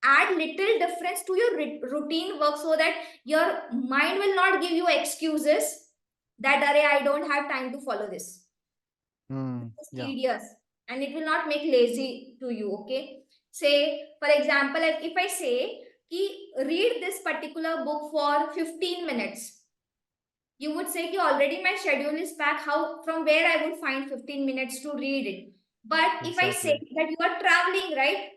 Add little difference to your routine work so that your mind will not give you excuses that Array, I don't have time to follow this. Hmm. It's Yeah. tedious and it will not make lazy to you. Okay. Say, for example, if I say, read this particular book for 15 minutes, you would say, already my schedule is packed. How, from where I would find 15 minutes to read it? But if I say Exactly. that you are traveling, right?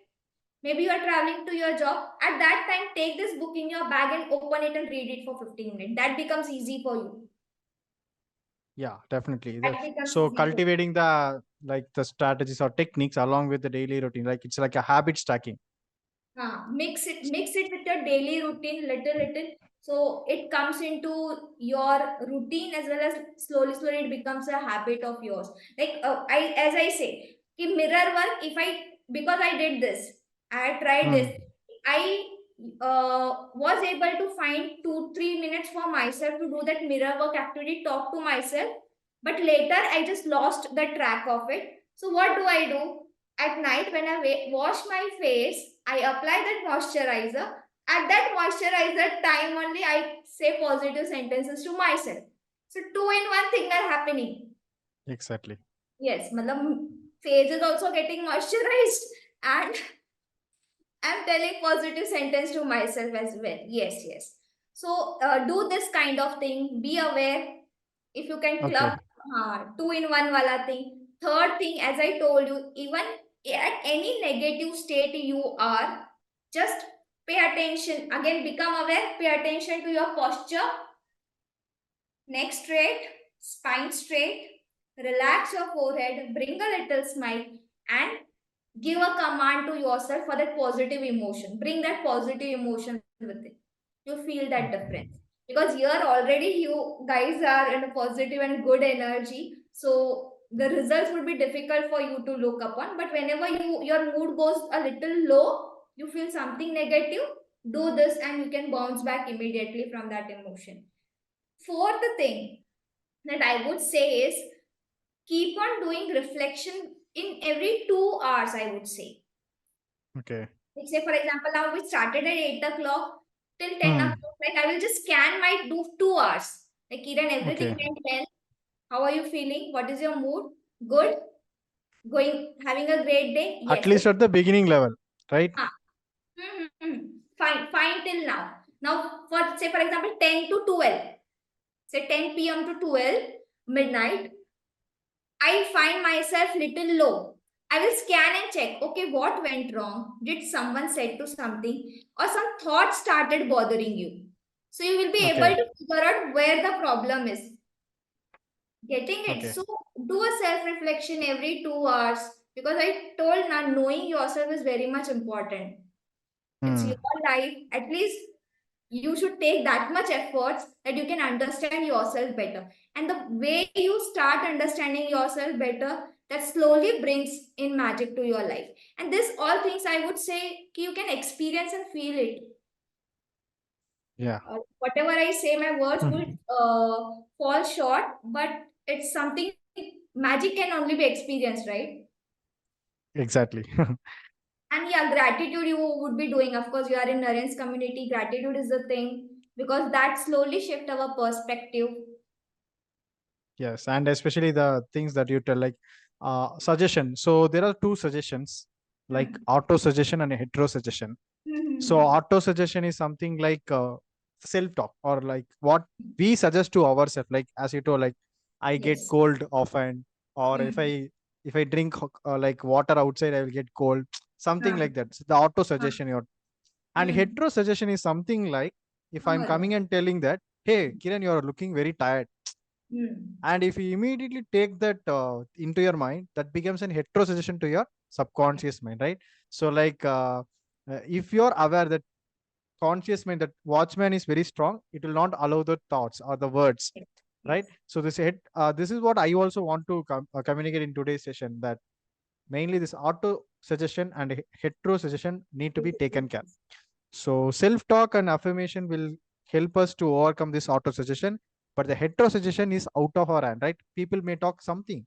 Maybe you are traveling to your job. At that time, take this book in your bag and open it and read it for 15 minutes. That becomes easy for you. Yeah, definitely. That becomes So easy for you. cultivating the like the strategies or techniques along with the daily routine, like it's like a habit stacking. Mix it with your daily routine, little, so it comes into your routine as well as slowly it becomes a habit of yours. Like as I say, mirror work. If I because I did this, I tried Hmm. this. I was able to find 2-3 minutes for myself to do that mirror work activity, talk to myself. But later I just lost the track of it. So what do I do? At night, when I wash my face, I apply that moisturizer. At that moisturizer time only, I say positive sentences to myself. So two in one thing are happening. Exactly. Yes, matlab, face is also getting moisturized, and I'm telling positive sentence to myself as well. Yes, yes. So do this kind of thing. Be aware. If you can Okay. club two in one wala thing. Third thing, as I told you, even at any negative state you are, just pay attention. Again, become aware. Pay attention to your posture. Neck straight, spine straight. Relax your forehead. Bring a little smile and give a command to yourself for that positive emotion. Bring that positive emotion with it. You feel that difference. Because here already you guys are in a positive and good energy. So the results would be difficult for you to look upon. But whenever your mood goes a little low, you feel something negative, do this and you can bounce back immediately from that emotion. Fourth thing that I would say is keep on doing reflection in every 2 hours, I would say. Okay. Like say, for example, now we started at 8 o'clock till 10 Hmm. o'clock. Like I will just scan my 2 hours. Like Kiran, everything Okay. went well. How are you feeling? What is your mood? Good? Going, having a great day? At Yes. least at the beginning level, right? Ah. Fine till now. Now, for say, for example, 10 to 12. Say 10 p.m. to 12 midnight. I find myself little low. I will scan and check, okay, what went wrong? Did someone said to something or some thought started bothering you? So you will be able Okay. to figure out where the problem is. Getting it? Okay. So do a self-reflection every 2 hours because I told now knowing yourself is very much important. It's Hmm. your life. At least you should take that much efforts that you can understand yourself better, and the way you start understanding yourself better, that slowly brings in magic to your life. And this all things I would say you can experience and feel it. Yeah. Whatever I say, my words will Mhm. fall short, but it's something, magic can only be experienced, right? Exactly. And yeah, gratitude you would be doing, of course you are in Naren's community, gratitude is the thing, because that slowly shift our perspective. Yes, and especially the things that you tell, like suggestion. So there are two suggestions, like Hmm. auto suggestion and hetero suggestion. So Hmm. auto suggestion is something like self talk, or like what we suggest to ourselves. Like as you told, like I get Yes. cold often, or if Hmm. I drink like water outside, I will get cold. Something Huh. like that. So the auto Huh. suggestion. And Hmm. hetero suggestion is something like if I'm Amar. coming and telling that, hey, Kiran, you are looking very tired, Hmm. and if you immediately take that into your mind, that becomes an hetero suggestion to your subconscious mind, right? So like if you're aware that conscious mind, that watchman is very strong, it will not allow the thoughts or the words, Yes. right? Yes. So this is what I also want to communicate in today's session, that mainly this auto suggestion and hetero suggestion need to be taken care. So self-talk and affirmation will help us to overcome this auto-suggestion, but the heterosuggestion is out of our hand, right? People may talk something.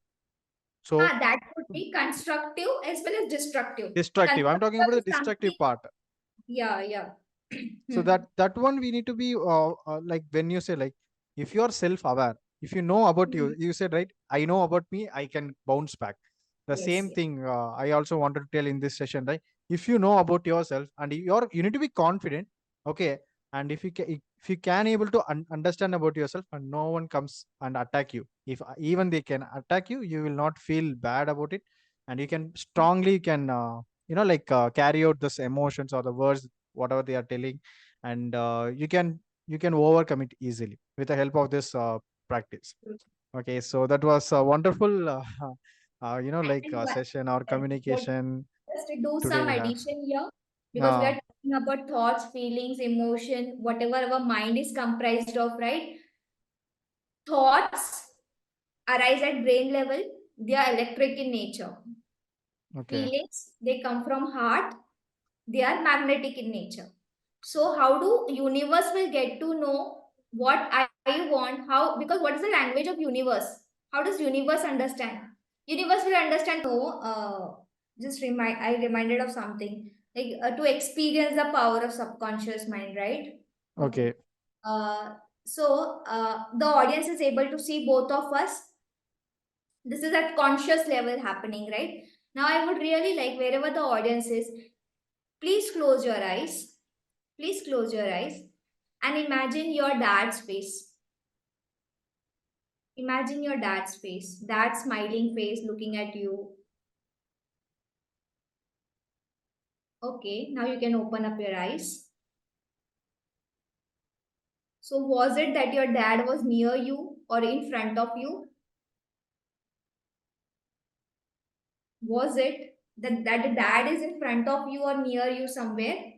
So That could be constructive as well as destructive. destructive. I'm talking about Constructive the is destructive something. part. Yeah, yeah. So that one we need to be like when you say like if you are self-aware, if you know about you, Mhm. you said right, I know about me, I can bounce back. The Yes, same yes. thing I also wanted to tell in this session, right? If you know about yourself and you need to be confident, okay, and if you can able to understand about yourself and no one comes and attack you, if even they can attack you, you will not feel bad about it, and you can strongly can like carry out this emotions or the words whatever they are telling, and you can overcome it easily with the help of this practice. Okay, so that was a wonderful And session or what communication just to do today some we have. addition here, because we uh, are talking about thoughts, feelings, emotion, whatever our mind is comprised of, right? Thoughts arise at brain level. They are electric in nature. okay. Feelings, they come from heart. They are magnetic in nature. So how do universe will get to know what I want? How, because what is the language of universe? How does universe understand? Universe will understand. No, just remind. I reminded of something like to experience the power of subconscious mind, right? Okay. Okay. The audience is able to see both of us. This is at conscious level happening, right? Now I would really like, wherever the audience is, please close your eyes. Please close your eyes and imagine your dad's face. Imagine your dad's face, that smiling face looking at you. Okay, now you can open up your eyes. So, was it that your dad was near you or in front of you? Was it that the dad is in front of you or near you somewhere?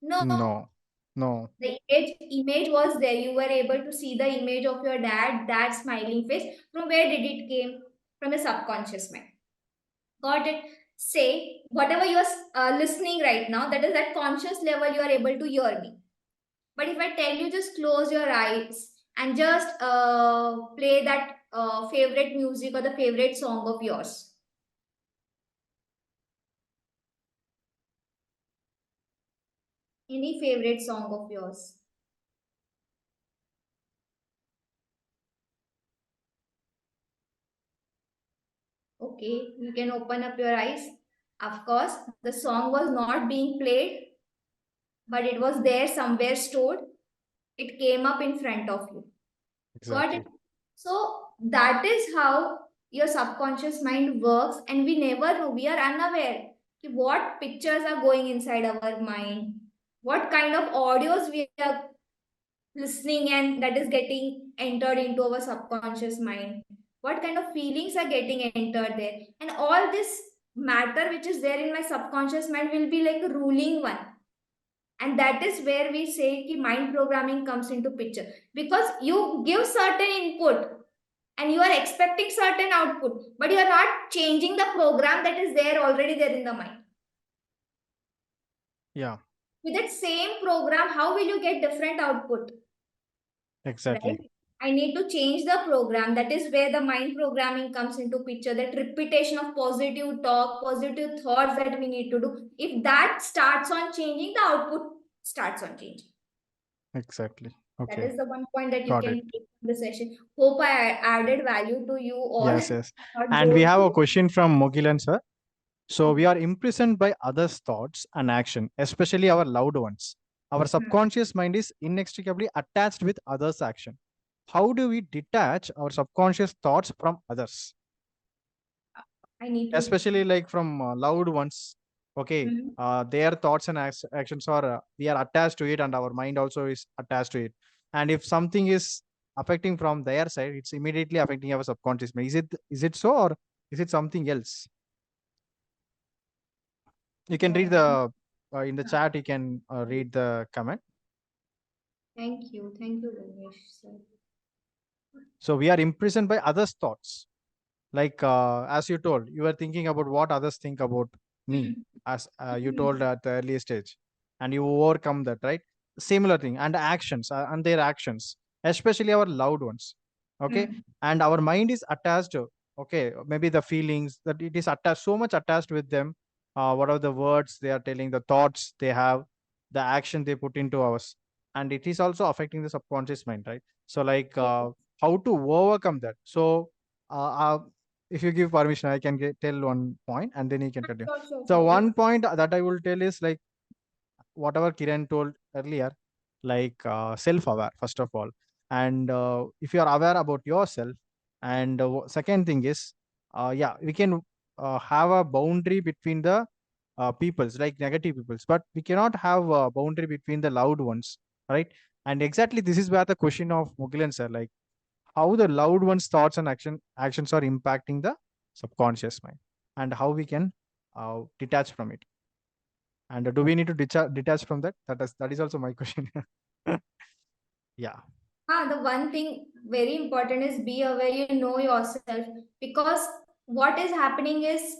No, No. No. the image was there. You were able to see the image of your dad, that smiling face. From where did it came? From the subconscious mind. Got it? Say whatever you're listening right now, that is at conscious level, you are able to hear me. But if I tell you just close your eyes and just play that favorite music or the favorite song of yours, any favorite song of yours, okay, you can open up your eyes. Of course, the song was not being played, but it was there somewhere stored. It came up in front of you. Got it? Exactly. So that is how your subconscious mind works, and we never know. We are unaware what pictures are going inside our mind, what kind of audios we are listening, and that is getting entered into our subconscious mind. What kind of feelings are getting entered there, and all this matter which is there in my subconscious mind will be like a ruling one, and that is where we say ki mind programming comes into picture, because you give certain input and you are expecting certain output, but you are not changing the program that is there already there in the mind. Yeah. With that same program, how will you get different output? Exactly. Right? I need to change the program. That is where the mind programming comes into picture, that repetition of positive talk, positive thoughts that we need to do. If that starts on changing, the output starts on changing. Exactly. That Okay. is the one point that you Got it. can take from the session. Hope I added value to you all. Yes, yes. Not And we bored have a you. question from Mogilan sir. So we Okay. are imprisoned by others' thoughts and action, especially our loved ones. Our Hmm. subconscious mind is inextricably attached with others' action. How do we detach our subconscious thoughts from others, I need to. especially like from loved ones? Okay, Mhm. their thoughts and actions are we are attached to it, and our mind also is attached to it. And if something is affecting from their side, it's immediately affecting our subconscious mind. Is it so, or is it something else? You can read Uh, the in the chat. You can read the comment. Thank you. Thank you, Ramesh sir. So we are imprisoned by others' thoughts. Like as you told, you were thinking about what others think about me, Hmm. as you Hmm. told at the early stage. and you overcome that, right? Similar thing. And actions, and their actions, especially our loved ones. Okay. Hmm. And our mind is attached to, okay, maybe the feelings that it is attached, so much attached with them. What are the words they are telling, the thoughts they have, the action they put into us, and it is also affecting the subconscious mind, right? So like, how to overcome that. So uh, uh, if you give permission, I can tell one point and then you can continue. Sure, sure, So sure. one point that I will tell is like whatever Kiran told earlier, like self-aware first of all. And if you are aware about yourself, and second thing is, yeah, we can have a boundary between the peoples, like negative peoples, but we cannot have a boundary between the loved ones, right? And exactly this is where the question of Mugilan sir, like how the loved ones' thoughts and actions are impacting the subconscious mind, and how we can detach from it. And do we need to detach from that? That is also my question. Yeah. The one thing very important is be aware, you know yourself, because what is happening is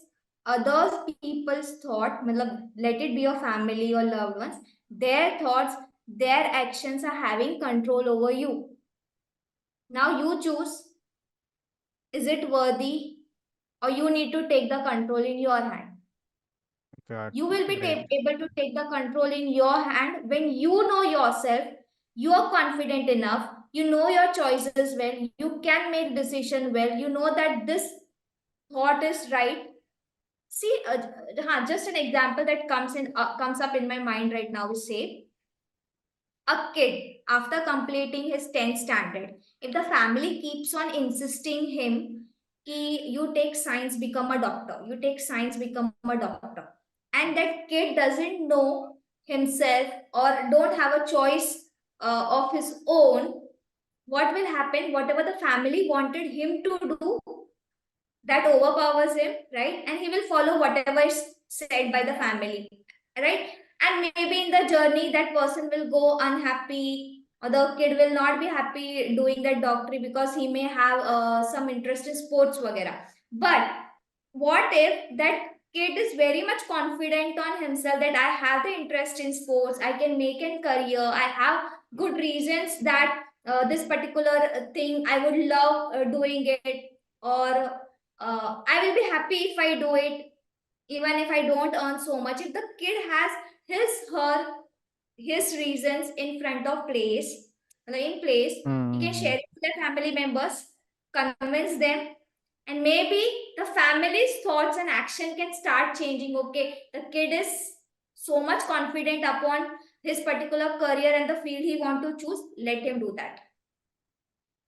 others people's thought, matlab, let it be your family or loved ones, their thoughts, their actions are having control over you. Now you choose, is it worthy, or you need to take the control in your hand. Good. You will be Great. able to take the control in your hand when you know yourself, you are confident enough, you know your choices well, you can make decision well, you know that this thought is right. See, just an example that comes up in my mind right now is, say a kid after completing his 10th standard, if the family keeps on insisting him ki you take science become a doctor, you take science become a doctor, and that kid doesn't know himself or don't have a choice of his own, what will happen? Whatever the family wanted him to do, that overpowers him, right? And he will follow whatever is said by the family, right? And maybe in the journey that person will go unhappy, or the kid will not be happy doing that doctorate because he may have some interest in sports वगैरह. But what if that kid is very much confident on himself that I have the interest in sports, I can make a career, I have good reasons that this particular thing I would love doing it, or I will be happy if I do it, even if I don't earn so much. If the kid has her his reasons in front of place, in place, he can Mm, share it with their family members, convince them, and maybe the family's thoughts and action can start changing. Okay, the kid is so much confident upon his particular career and the field he want to choose. Let him do that.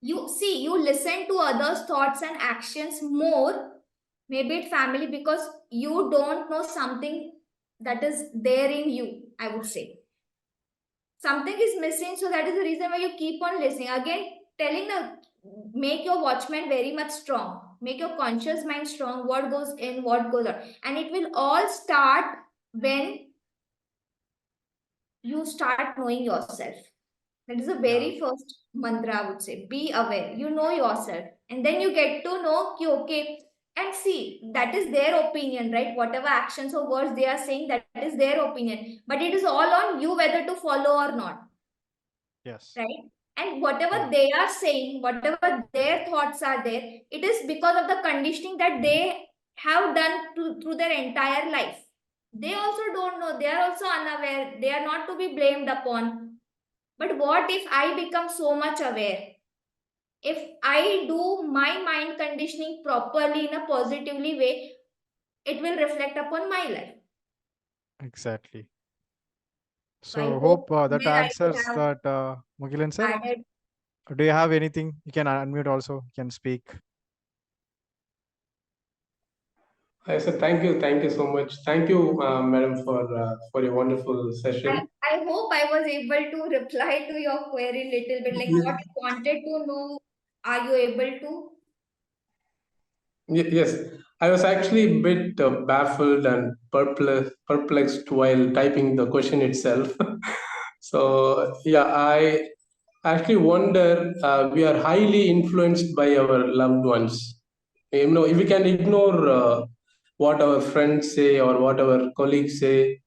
You see, you listen to others' thoughts and actions more, maybe it family, because you don't know something that is there in you, I would say. Something is missing, so that is the reason why you keep on listening. Again, telling the make your watchman very much strong. Make your conscious mind strong, what goes in, what goes out. And it will all start when you start knowing yourself. That is the yeah. very first mantra, I would say. Be aware. You know yourself. And then you get to know, ki, okay, and see, that is their opinion, right? Whatever actions or words they are saying, that is their opinion. But it is all on you whether to follow or not, Yes. right? And whatever Yeah. they are saying, whatever their thoughts are there, it is because of the conditioning that they have done through their entire life. They also don't know. They are also unaware. They are not to be blamed upon. But what if I become so much aware? If I do my mind conditioning properly in a positively way, it will reflect upon my life. Exactly. So I So hope hope that somewhere I could answers have that, Mugilan sir. added. Do you have anything? You can unmute also. You can speak. I said thank you so much. Thank you, madam, for your wonderful I, session. I hope I was able to reply to your query little bit, like what you wanted to know. Are you able to? Yes, I was actually a bit baffled and perplexed while typing the question itself. So yeah, I actually wonder. We are highly influenced by our loved ones. If we can ignore what our friends say or what our colleagues say,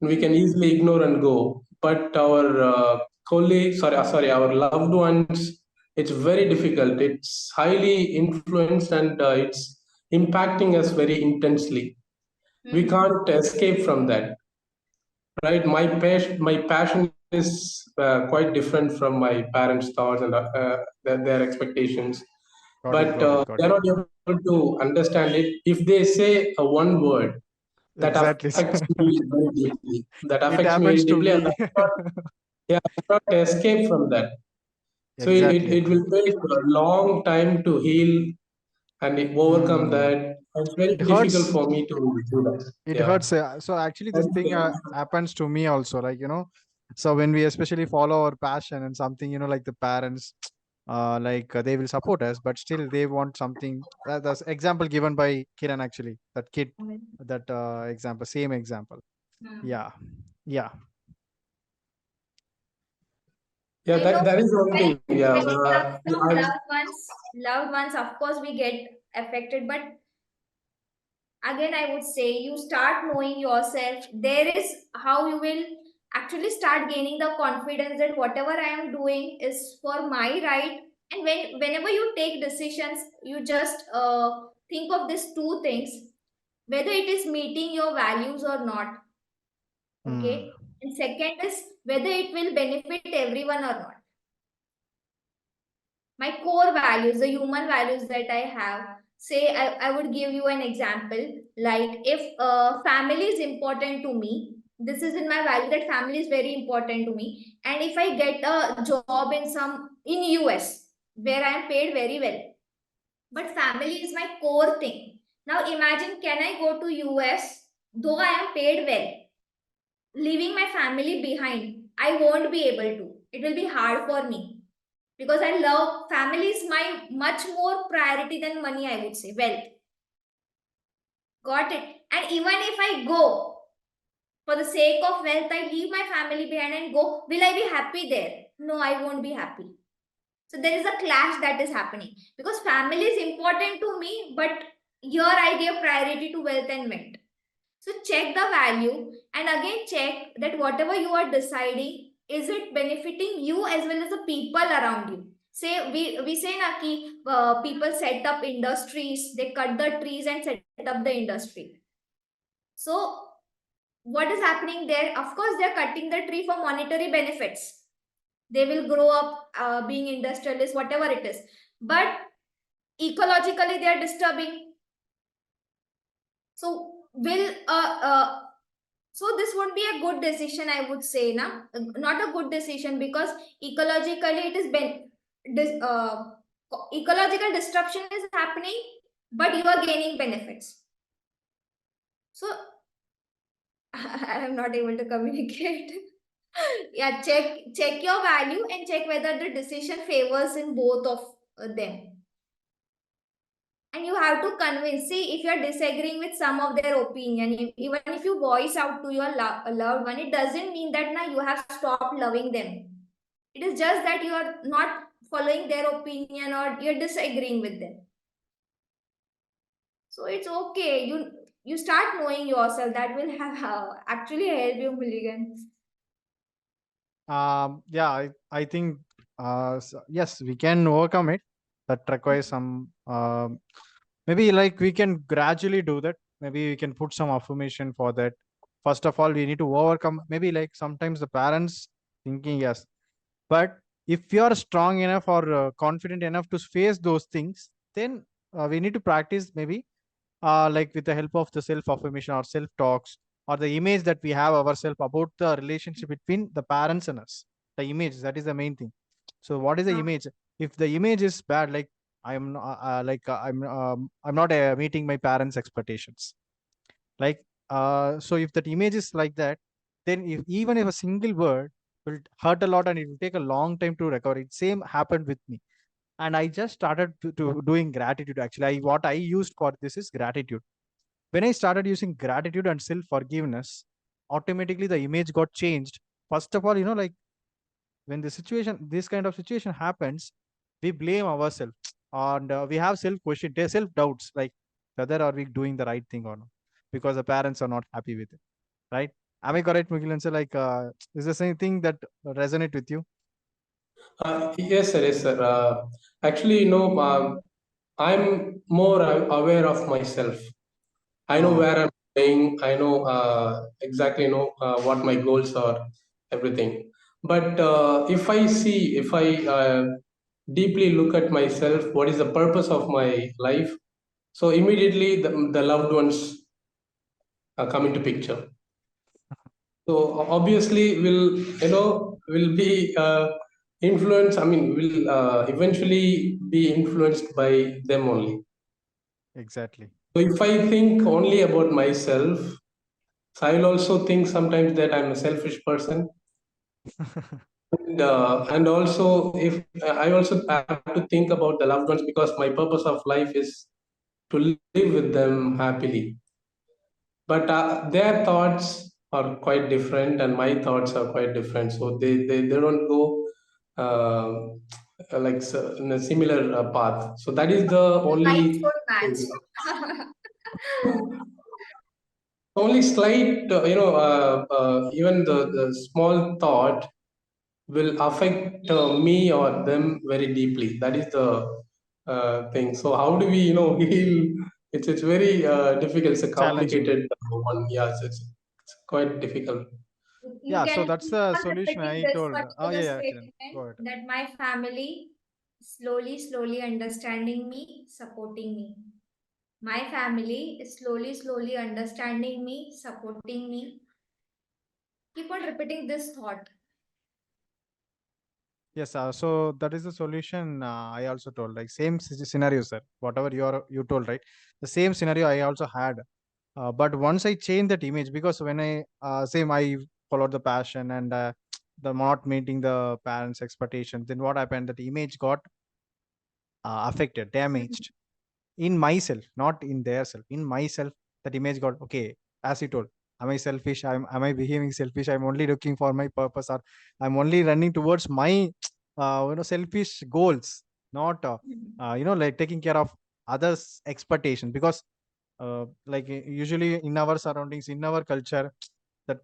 We can easily ignore and go. But our colleagues, our loved ones, it's very difficult. It's highly influenced and it's impacting us very intensely. We Hmm. can't escape from that, right? My passion is quite different from my parents' thoughts and their expectations. Got it, But got it, got they're it. not able to understand it. If they say a one word, that Exactly. affects me very deeply. That It affects me very happens to deeply, and me. I cannot escape from that. So Exactly. it will take a long time to heal and overcome Hmm. that. It's very It difficult hurts. for me to do that. It Yeah. hurts. So actually, this And, thing happens to me also. Like, so when we especially follow our passion and something, like the parents, they will support us, but still they want something. That's example given by Kiran actually. That kid, that example, same example. Hmm. Yeah, yeah. yeah, I know that is one when thing. Yeah. when it comes from I, loved ones, of course we get affected. But again, I would say you start knowing yourself. There is how you will actually start gaining the confidence that whatever I am doing is for my right. And whenever you take decisions, you just think of these two things, whether it is meeting your values or not. Hmm. Okay. And second is whether it will benefit everyone or not. My core values, the human values that I have. Say, I would give you an example. Like, if family is important to me, this is in my value that family is very important to me. And if I get a job in US where I am paid very well, but family is my core thing. Now imagine, can I go to US though I am paid well, leaving my family behind? I won't be able to. It will be hard for me because I love family is my much more priority than money, I would say. Wealth. Got it. And even if I go for the sake of wealth, I leave my family behind and go, will I be happy there? No, I won't be happy. So there is a clash that is happening because family is important to me, but here I give priority to wealth and mint. So check the value and again check that whatever you are deciding, is it benefiting you as well as the people around you. Say we say na ki, people set up industries, they cut the trees and set up the industry. So what is happening there? Of course, they are cutting the tree for monetary benefits. They will grow up being industrialists, whatever it is. But ecologically, they are disturbing. So will so this would be a good decision, I would say, na? Not a good decision because ecologically it is dis, uh, ecological disruption is happening, but you are gaining benefits. So I am not able to communicate. Yeah, check your value and check whether the decision favors in both of them. And you have to convince. See, if you are disagreeing with some of their opinion, even if you voice out to your loved one, it doesn't mean that now you have stopped loving them. It is just that you are not following their opinion or you're disagreeing with them. So it's okay. You start knowing yourself. That will actually help you, Mulligan. Yeah, I think yes, we can overcome it. That requires some maybe like we can gradually do that. Maybe we can put some affirmation for that. First of all, we need to overcome maybe like sometimes the parents thinking yes, but if you are strong enough or confident enough to face those things, then we need to practice maybe like with the help of the self affirmation or self talks or the image that we have ourselves about the relationship between the parents and us. The image, that is the main thing. So what is the image? If the image is bad, like I'm not meeting my parents expectations, like so if that image is like that, then if even if a single word will hurt a lot and it will take a long time to recover. It same happened with me, and I just started to doing gratitude. Actually, what I used for this is gratitude. When I started using gratitude and self forgiveness, automatically the image got changed. First of all, like when this kind of situation happens, we blame ourselves and we have self question, self doubts, like whether are we doing the right thing or not, because the parents are not happy with it, right? Am I correct, Mughilan sir? Like, is there anything that resonate with you? Yes, sir. Yes, sir. Actually, I'm more aware of myself. I know Oh, where I'm going. I know exactly what my goals are, everything. But if I deeply look at myself, what is the purpose of my life? So immediately the loved ones come into picture. So obviously will be influenced. I mean, will eventually be influenced by them only. exactly. So if I think only about myself, so I will also think sometimes that I'm a selfish person, and also if I also have to think about the loved ones because my purpose of life is to live with them happily. But their thoughts are quite different, and my thoughts are quite different. So they don't go in a similar path. So that is the Life only don't match. thing. Only slight, even the small thought will affect me or them very deeply. That is the thing. So how do we, heal? It's very difficult. It's a Challenging. complicated one. Yes, it's quite difficult. You Yeah, so can that's keep the on solution repeating I this told. Oh, particular yeah, yeah, Kiran. statement Go ahead. that my family slowly understanding me, supporting me. My family is slowly understanding me, supporting me. Keep on repeating this thought. Yes, so that is the solution. I also told like same scenario, sir. Whatever you told, right? The same scenario I also had. But once I changed that image, because when I same I followed the passion and the not meeting the parents' expectations, then what happened? That image got affected, damaged in myself, not in their self. In myself, that image got okay. As you told, am I selfish? Am I behaving selfish? I'm only looking for my purpose, or I'm only running towards my selfish goals, not like taking care of others' expectations. Because like usually in our surroundings, in our culture, that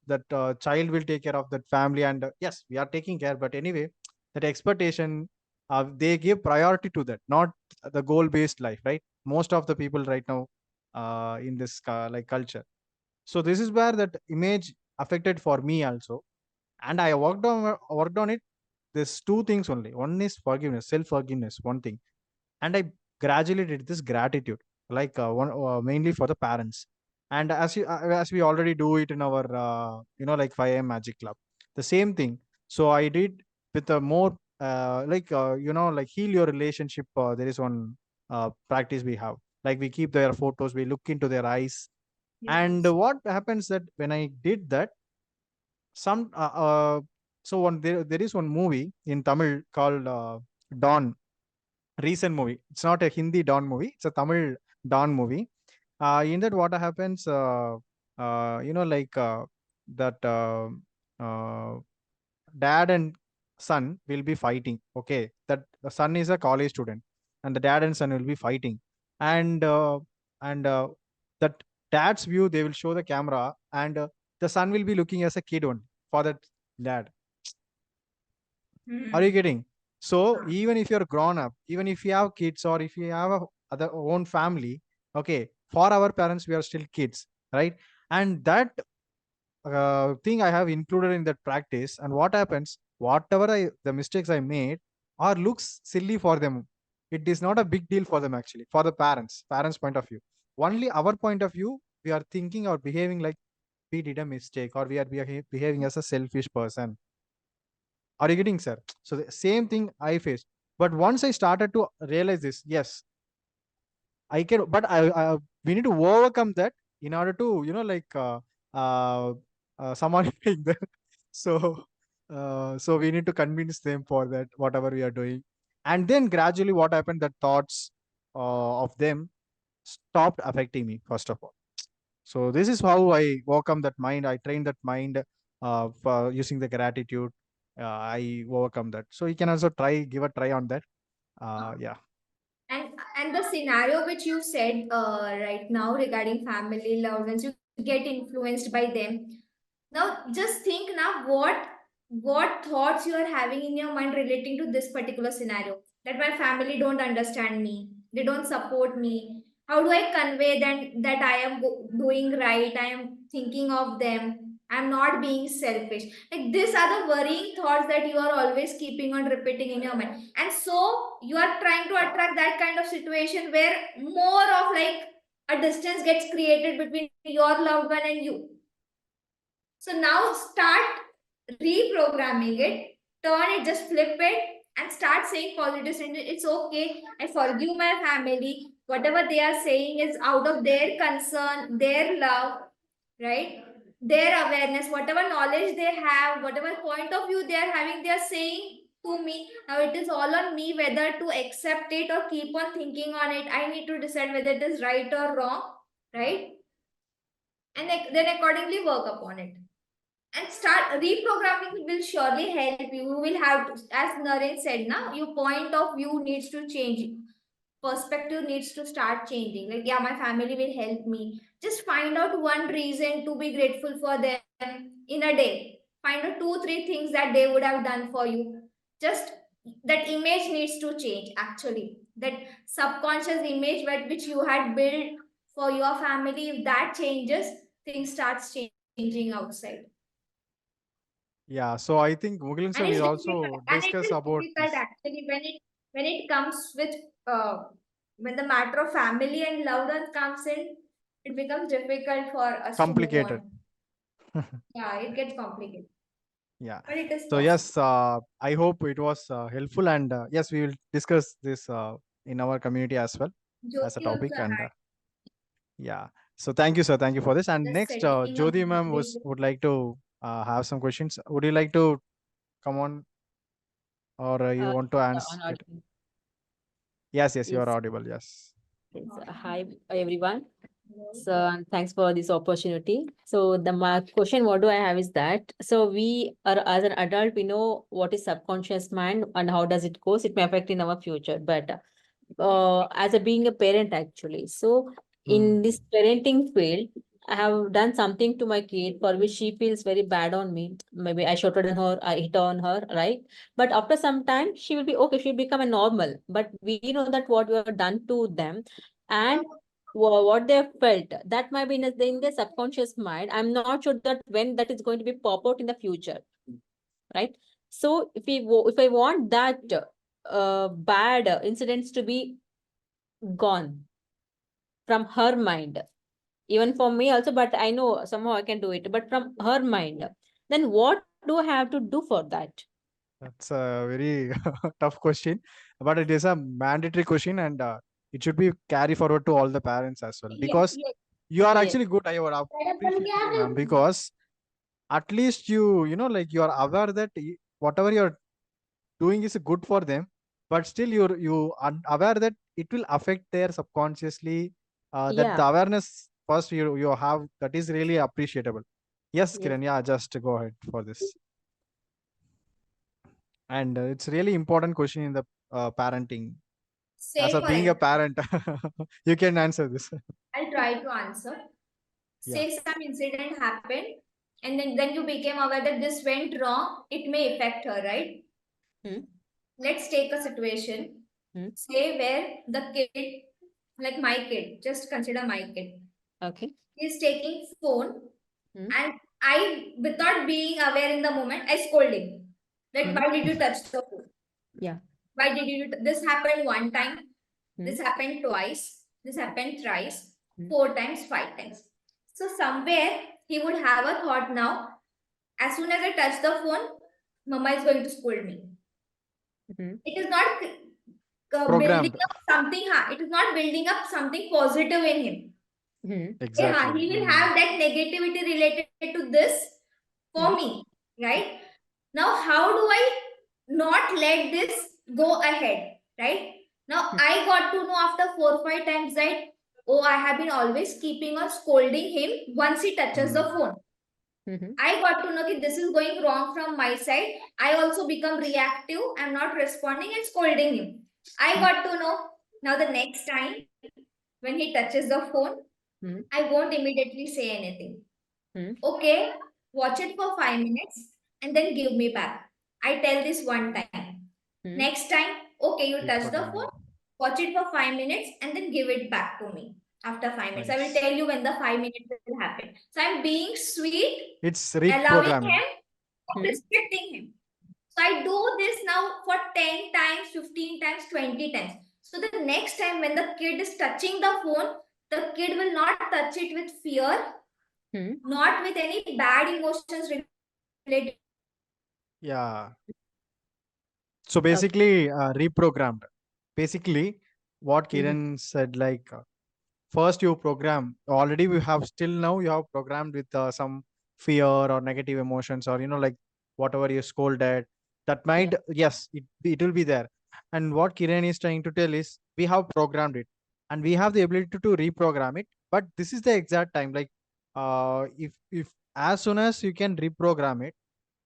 that child will take care of that family, and yes, we are taking care. But anyway, that expectation, they give priority to that, not the goal based life, right? Most of the people right now in this like culture. So this is where that image affected for me also, and I worked on it. There's two things only. One is forgiveness, self forgiveness, one thing. And I gradually did this gratitude, like one mainly for the parents. And as we already do it in our like 5 a.m. magic club, the same thing. So I did with a more like heal your relationship. There is one practice we have, like we keep their photos, we look into their eyes. And Yes. what happens that when I did that, some so there is one movie in Tamil called Dawn, recent movie. It's not a Hindi Don movie. It's a Tamil Don movie. In that, what happens? Like that uh, dad and son will be fighting. Okay, that the son is a college student, and the dad and son will be fighting, and that dad's view they will show the camera, and the son will be looking as a kid only for that dad. Are you Hmm. getting? So even if you're grown up, even if you have kids or if you have a other own family, okay, for our parents we are still kids, right? And that thing I have included in that practice. And what happens? Whatever the mistakes I made or looks silly for them, it is not a big deal for them actually. For the parents' point of view, only our point of view, we are thinking or behaving like we did a mistake or we are behaving as a selfish person. Are you getting, sir? So the same thing I faced. But once I started to realize this, yes, I can. But we need to overcome that in order to, uh, someone like that. So, so we need to convince them for that whatever we are doing, and then gradually, what happened? That thoughts of them stopped affecting me. First of all, so this is how I overcome that mind. I train that mind for using the gratitude. I overcome that. So you can also give a try on that. Yeah. And the scenario which you said right now regarding family loved ones, you get influenced by them. Now just think now what thoughts you are having in your mind relating to this particular scenario. That my family don't understand me, they don't support me. How do I convey that I am doing right? I am thinking of them. I'm not being selfish. Like these are the worrying thoughts that you are always keeping on repeating in your mind. And so you are trying to attract that kind of situation where more of like a distance gets created between your loved one and you. So now start reprogramming it, turn it, just flip it, and start saying positive sentence. It's okay. I forgive my family. Whatever they are saying is out of their concern, their love, right? Their awareness, whatever knowledge they have, whatever point of view they are having, they are saying to me. Now it is all on me whether to accept it or keep on thinking on it. I need to decide whether it is right or wrong, right? And then accordingly work upon it and start reprogramming will surely help you. You will have to, as Naren said now, your point of view needs to change, perspective needs to start changing. Like, yeah, my family will help me. Just find out one reason to be grateful for them in a day. Find out 2 3 things that they would have done for you. Just that image needs to change actually. That subconscious image which you had built for your family, if that changes, things starts changing outside. Yeah, so I think Mughal And sir it's will difficult, also and it discuss is about difficult this. actually when it comes with when the matter of family and loved ones comes in, it becomes difficult for us to move Complicated. on. Yeah, it gets complicated, Yeah. but it is So possible. yes, I hope it was helpful, and yes, we will discuss this in our community as well as a Jyoti also topic. And had yeah, so thank you, sir. Thank you for this. And just next, setting up Jyoti ma'am boundaries. would like to have some questions. Would you like to come on, or you want to On answer it? audio. Yes, yes, you are Yes, audible. Yes. yes. Hi, everyone. So, and thanks for this opportunity. So, the my question, what do I have is that, so we are, as an adult, we know what is subconscious mind and how does it goes. It may affect in our future, but as a being a parent actually, so Hmm. in this parenting field, I have done something to my kid for which she feels very bad on me. Maybe I shouted on her, I hit on her, right? But after some time she will be okay, she'll become a normal, but we know that what we have done to them, and what they have felt, that might be in their subconscious mind. I'm not sure that when that is going to be pop out in the future, right? So if I want that bad incidents to be gone from her mind, even for me also, but I know somehow I can do it, but from her mind, then what do I have to do for that? That's a very tough question, but it is a mandatory question, and it should be carry forward to all the parents as well, Yes, because yes. you are Yes, actually good. I would appreciate you, ma'am, Yes. because at least like you are aware that whatever you're doing is good for them, but still you are aware that it will affect their subconsciously. That yeah, the awareness first you have, that is really appreciable. Yes, yes, Kiran, yeah, just go ahead for this. And it's really important question in the parenting. As Say a for being a example, parent, you can answer this. I'll try to answer. Yeah. Say some incident happened, and then you became aware that this went wrong. It may affect her, right? hmm, Let's take a situation, hmm, say where the kid, like my kid, just consider my kid, okay, is taking phone, hmm, and I, without being aware in the moment, I scold him. Like, hmm, why did you touch the phone? yeah, Why did you? This happened one time. hmm, This happened twice. This happened thrice, hmm, 4 times, 5 times. So somewhere he would have a thought now. As soon as I touch the phone, Mama is going to scold me. hmm, It is not building Programmed. up something. It is not building up something positive in him. hmm, Yeah, Exactly. he will Mm. have that negativity related to this for hmm, me, right? Now, how do I not let this go ahead, right? Now, hmm, I got to know after 4 5 times that, oh, I have been always keeping on scolding him once he touches the Mm. phone. hmm, I got to know that this is going wrong from my side. I also become reactive. I'm not responding and scolding him. I got to know now the next time when he touches the phone, hmm, I won't immediately say anything. hmm, Okay, watch it for 5 minutes, and then give me back. I tell this one time. Next time, okay, you touch the phone, Reprogramming. watch it for 5 minutes, and then give it back to me after 5 minutes. I will Nice. tell you when the 5 minutes will happen. So I'm being sweet, It's allowing reprogramming. him, respecting him. So I do this now for 10 times, 15 times, 20 times. So the next time when the kid is touching the phone, the kid will not touch it with fear, not with any bad emotions related. Yeah. So basically, reprogrammed. Basically, what Kiran said, like first you program. Already we have still now you have programmed with some fear or negative emotions, or like whatever you scolded. That might, yes, it will be there. And what Kiran is trying to tell is we have programmed it, and we have the ability to reprogram it. But this is the exact time. Like, if as soon as you can reprogram it,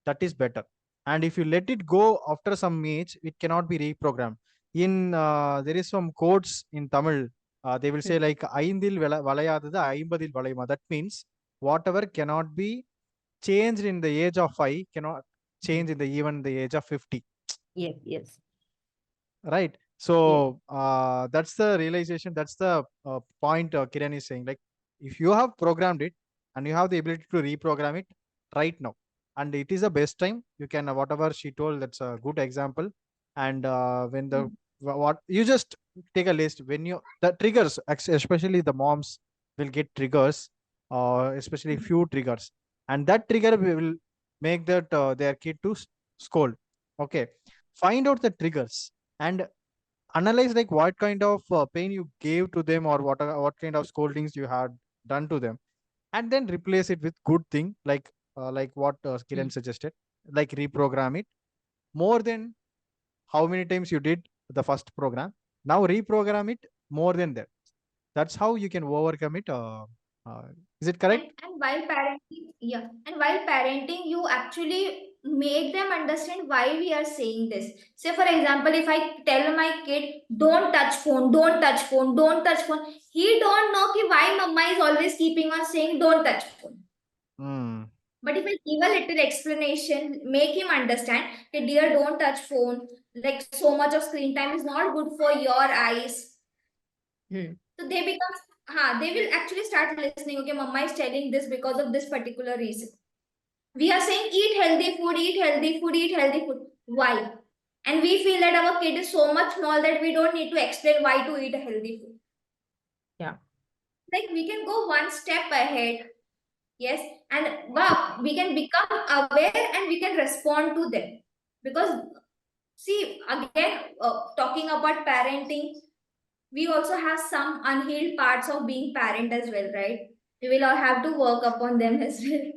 that is better. And if you let it go after some age, it cannot be reprogrammed. In there is some quotes in Tamil. They will say like ஐந்தில் வளையாதது ஐம்பதில் வளையுமா. That means whatever cannot be changed in the age of 5 cannot change in the even the age of 50. Yes. Right. So that's the realization, that's the point Kiran is saying. Like, if you have programmed it and you have the ability to reprogram it right now, and it is the best time, you can whatever she told, that's a good example. And when the what you just take a list when you the triggers, especially the moms will get triggers, especially few triggers, and that trigger will make that their kid to scold. Okay, find out the triggers and analyze like what kind of pain you gave to them, or what kind of scoldings you had done to them, and then replace it with good thing, like what Kiran suggested, like reprogram it more than how many times you did the first program. Now reprogram it more than that. That's how you can overcome it. Uh, is it and correct? and while parenting, yeah, and while parenting, you actually make them understand why we are saying this. Say for example, if I tell my kid, don't touch phone, don't touch phone, don't touch phone, he don't know ki why mama is always keeping on saying don't touch phone. Mm, But if I give a little explanation, make him understand, hey dear, don't touch phone, like so much of screen time is not good for your eyes. So they become, they will actually start listening. Okay, mama is telling this because of this particular reason. We are saying eat healthy food, eat healthy food, eat healthy food. Why? And we feel that our kid is so much small that we don't need to explain why to eat a healthy food. Yeah. Like we can go one step ahead. Yes. And wow, we can become aware and we can respond to them. Because see, again, talking about parenting, we also have some unhealed parts of being parent as well, right? We will all have to work upon them as well.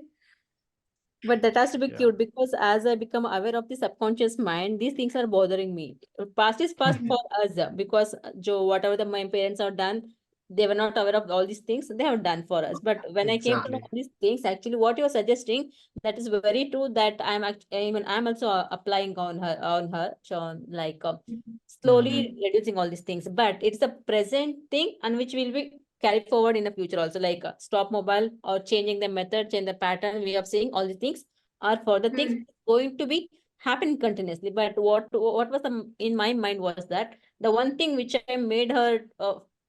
But that has to be yeah. cute because as I become aware of the subconscious mind, these things are bothering me. Past is past for us because Joe, whatever my parents have done, they were not aware of all these things they have done for us. But when I came to know Exactly. all these things, actually, what you're suggesting, that is very true. That I'm also applying on her, so like Hmm. slowly reducing all these things. But it's a present thing and which will be carried forward in the future also, like stop mobile or changing the method, change the pattern, way of saying all these things are for the things going to be happen continuously. But what was in my mind was that the one thing which I made her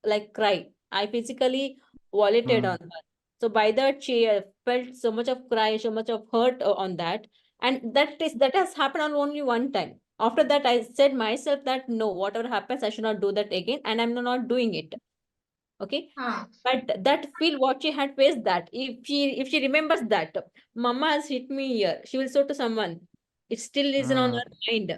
like cry, I physically validated Hmm. on her. So by that she felt so much of cry, so much of hurt on that, and that has happened on only one time. After that, I said myself that no, whatever happens, I should not do that again, and I'm not doing it. Okay, Huh. but that feel what she had faced, that if she remembers that mama has hit me here, she will show to someone, it still isn't on Hmm. her mind.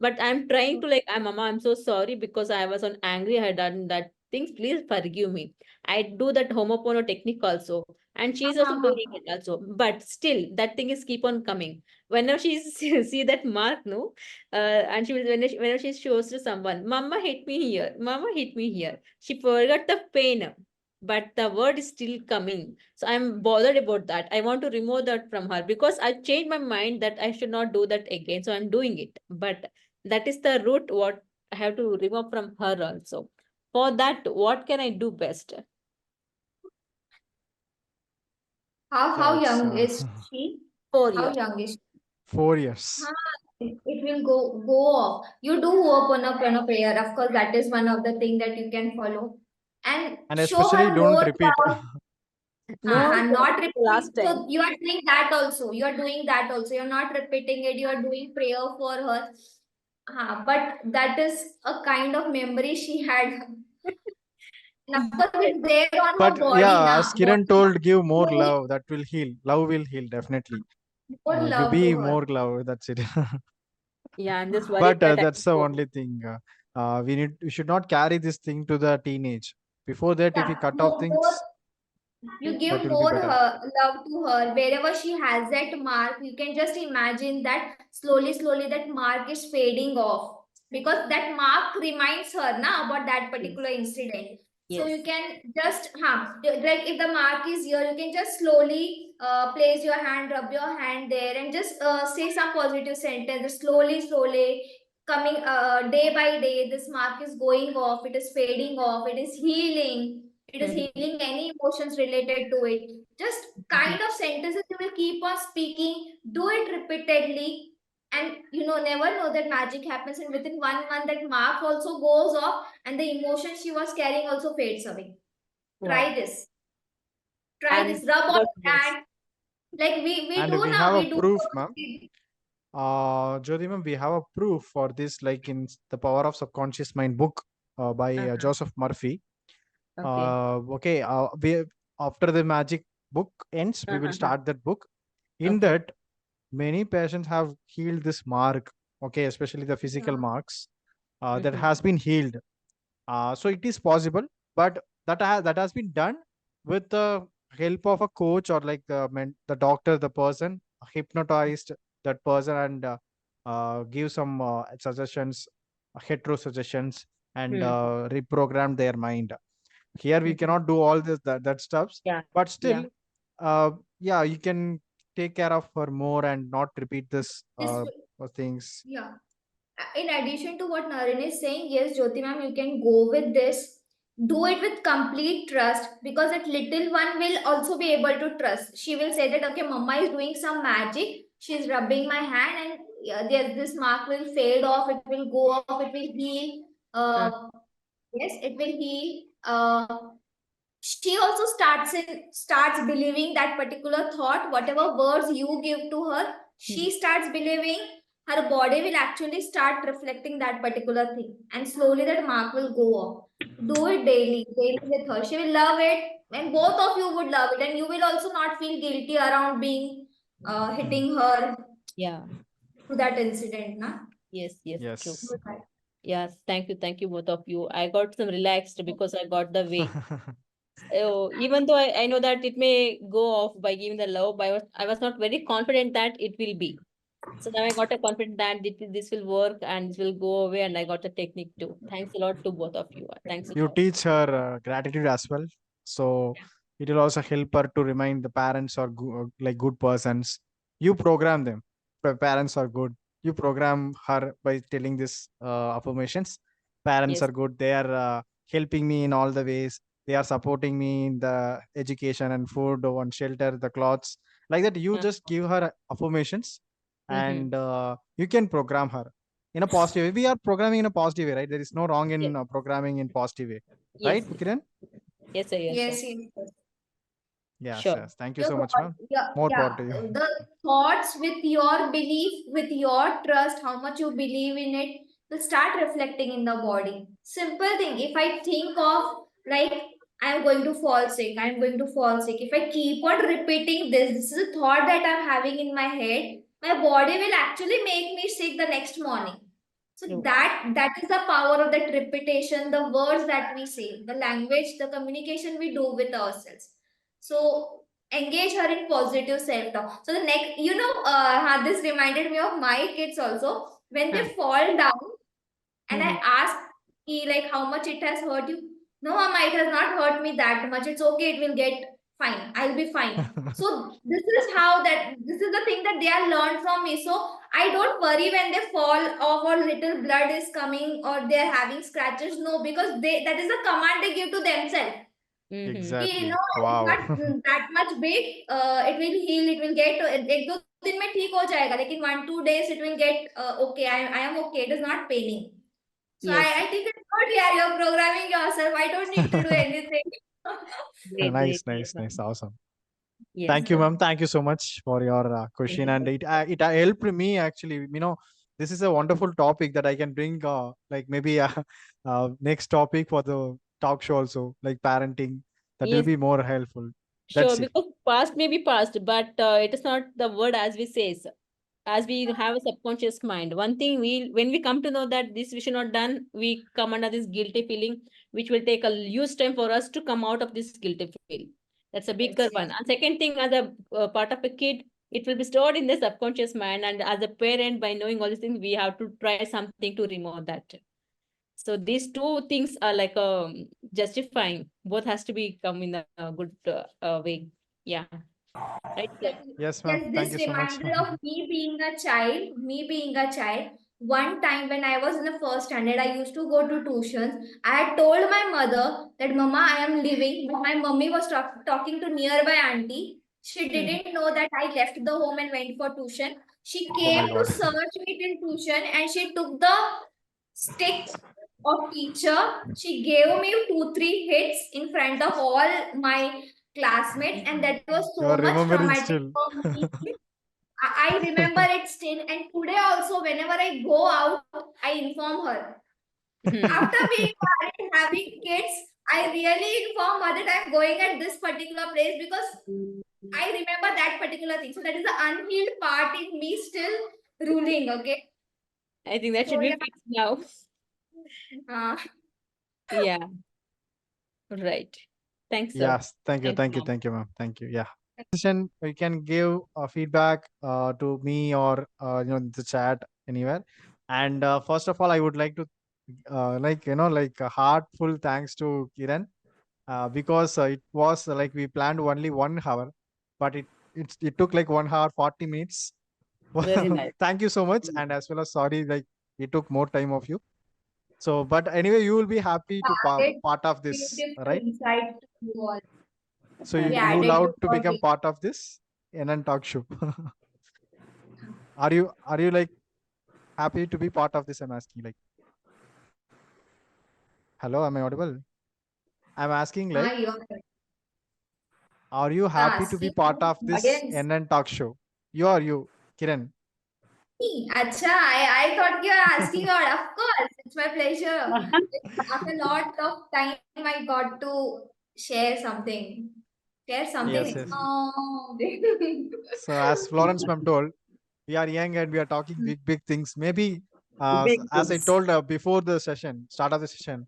But I'm trying to like, mama, I'm so sorry because I was on angry, I had done that things, please forgive me. I do that homopono technique also, and she's also doing it also, but still that thing is keep on coming. Whenever she see that mark, no, and she will, whenever she shows to someone, mama hit me here, mama hit me here, she forgot the pain, but the word is still coming. So I'm bothered about that. I want to remove that from her because I changed my mind that I should not do that again. So I'm doing it. But that is the root what I have to remove from her also. For that, what can I do best? Yeah, How it's young is she? 4 years. How young is she? 4 years. It will go off. You do open up on a prayer. Of course, that is one of the thing that you can follow. And And show especially her don't more repeat. love. No, Not the last repeating. time. So you are doing that also. You are doing that also. You're not repeating it. You are doing prayer for her. But that is a kind of memory she had. And of course, Yes. it's there on her But body yeah, now. as Kiran told, give more Body love. That will heal. Love will heal definitely. more Give love be to her. more love. That's it. Yeah, I'm just worried But that I that's the will only thing. We should not carry this thing to the teenage. Before that, if we Yeah, cut off more. things, You go. that give will be more better. love to her wherever she has that mark. You can just imagine that slowly that mark is fading off because that mark reminds her now about that Yes. particular incident. So Yes. you can just like if the mark is here, you can just slowly place your hand, rub your hand there, and just say some positive sentence. Slowly coming day by day, this mark is going off. It is fading off. It is healing. It is Mhm. healing any emotions related to it. Just Mhm. kind of sentences you will keep on speaking, do it repeatedly, and never know that magic happens. And within 1 month, that mark also goes off, and the emotion she was carrying also fades away. Wow. Try this. Try I'm this. Rub on got it, yes. and like we And do we now. have a We do. proof, ma'am. Jyoti ma'am, we have a proof for this, like in The Power of Subconscious Mind book by Uh-huh. Joseph Murphy. Okay. Okay, we after the magic book ends, we will Uh-huh. start that book. In Okay. that, many patients have healed this mark. Okay, especially the physical Yeah. marks that Mhm. has been healed. So it is possible, but that has been done with the help of a coach or like the doctor, the person hypnotized that person and give some suggestions, hetero suggestions, and Hmm. reprogram their mind. Here we Mhm. cannot do all this that stuffs, Yeah. but Yeah. still, yeah, you can take care of her more and not repeat this This things. yeah. In addition to what Naren is saying, yes, Jyoti ma'am, you can go with this. Do it with complete trust because that little one will also be able to trust. She will say that, okay, mama is doing some magic. She's rubbing my hand, and this mark will fade off. It will go off. It will heal. Uh, Yes, it will heal. She also starts believing that particular thought. Whatever words you give to her, mhm. she starts believing. Her body will actually start reflecting that particular thing, and slowly that mark will go off. Do it daily with her. She will love it, and both of you would love it, and you will also not feel guilty around being hitting her Yeah. to that incident, na? Yes. Yes. True. Yes. Yes. Thank you. Thank you, both of you. I got some relaxed because I got the way. So even though I know that it may go off by giving the love, but I was not very confident that it will be. So now I got a confidence that this will work and this will go away, and I got the technique too. Thanks a lot to both of you. Thanks a You lot. teach her gratitude as well, so it will also help her to remind the parents are like good persons. You program them. Parents are good. You program her by telling this affirmations. Parents Yes. are good. They are helping me in all the ways. They are supporting me in the education and food and shelter, the clothes, like that. You just give her affirmations, Mm-hmm. and you can program her in a positive way. We are programming in a positive way, right? There is no wrong Yes. in programming in positive way, Yes. right, Kiran? Yes, sir. Yes, sir. Yes, yes. Yes, Sure. yes. Thank you Your so much, ma'am. More power yeah, to you. the thoughts with your belief, with your trust, how much you believe in it, will start reflecting in the body. Simple thing. If I think of like I'm going to fall sick, I'm going to fall sick. If I keep on repeating this is a thought that I'm having in my head, my body will actually make me sick the next morning. So True. that is the power of that repetition, the words that we say, the language, the communication we do with ourselves. So engage her in positive self-talk. So the next, this reminded me of my kids also. When Huh. they fall down, and I Mm-hmm. asked he like how much it has hurt you. No, mama, it has not hurt me that much. It's okay. It will get fine. I'll be fine. So this is the thing that they are learned from me. So I don't worry when they fall off or little blood is coming or they're having scratches. No, because that is a command they give to themselves. Exactly. it's Wow. not that much big. It will heal. It will get. एक दो दिन में ठीक हो जाएगा. लेकिन 1-2 days it will get okay. I am okay. It is not paining. So Yes. I think it's good. Yeah, you're programming yourself. I don't need to do anything. Great, Nice, great, nice, nice. ma'am. Awesome. Yes. Thank you, ma'am. Thank you so much for your Thank question, you, and sir. it helped me actually. This is a wonderful topic that I can bring, like maybe next topic for the talk show also, like parenting. That will Yes, be more helpful. sure. That's it. Because past may be past, but it is not the word as we say. As we have a subconscious mind, one thing when we come to know that this we should not done, we come under this guilty feeling, which will take a huge time for us to come out of this guilty feel. That's a bigger Yes. one. And second thing, as a part of a kid, it will be stored in the subconscious mind, and as a parent, by knowing all these things, we have to try something to remove that. So these two things are like justifying. Both has to be come in a good way. Yeah, right, sir? Yes, ma'am. Yes, Thank this you so much. reminded of me being a child. One time when I was in the first standard, I used to go to tuitions. I had told my mother that, Mama, I am leaving. But my mummy was talking to nearby auntie. She didn't know that I left the home and went for tuition. She Oh my came to God. search me in tuition and she took the stick of teacher. She gave me 2-3 hits in front of all my classmates, and that was You so are much remembering traumatic still. for me. I remember it still, and today also, whenever I go out, I inform her. After being married, having kids, I really inform her that I'm going at this particular place because I remember that particular thing. So that is the unhealed part in me still ruling. Okay. I think that So should be yeah. fixed now. Uh, Yeah, right. Thanks, sir. Yes. Thank you. Thanks, Thank you. ma'am. Thank you, ma'am. Thank you. Yeah. Session, you can give feedback to me or the chat anywhere. And first of all, I would like to like a heartful thanks to Kiran, because it was like we planned only 1 hour, but it took like 1 hour 40 minutes. Very nice. Thank you so much, and as well as sorry, like it took more time of you. So, but anyway, you will be happy to added part of this, beautiful right? insight to you all. So We you added love to to our become game. part of this NN talk show. Are you like happy to be part of this? I'm asking, like, hello, am I audible? I'm asking, like, You are are you happy to be asking part of this audience. NN talk show? You, Kiran. Me. Acha, I thought you were asking out. Of course, it's my pleasure. After a lot of time, I got to share something. Share Yes, something. yes. Oh. So as Florence ma'am told, we are young and we are talking big things. Maybe Big as I things. told before the session, start of the session,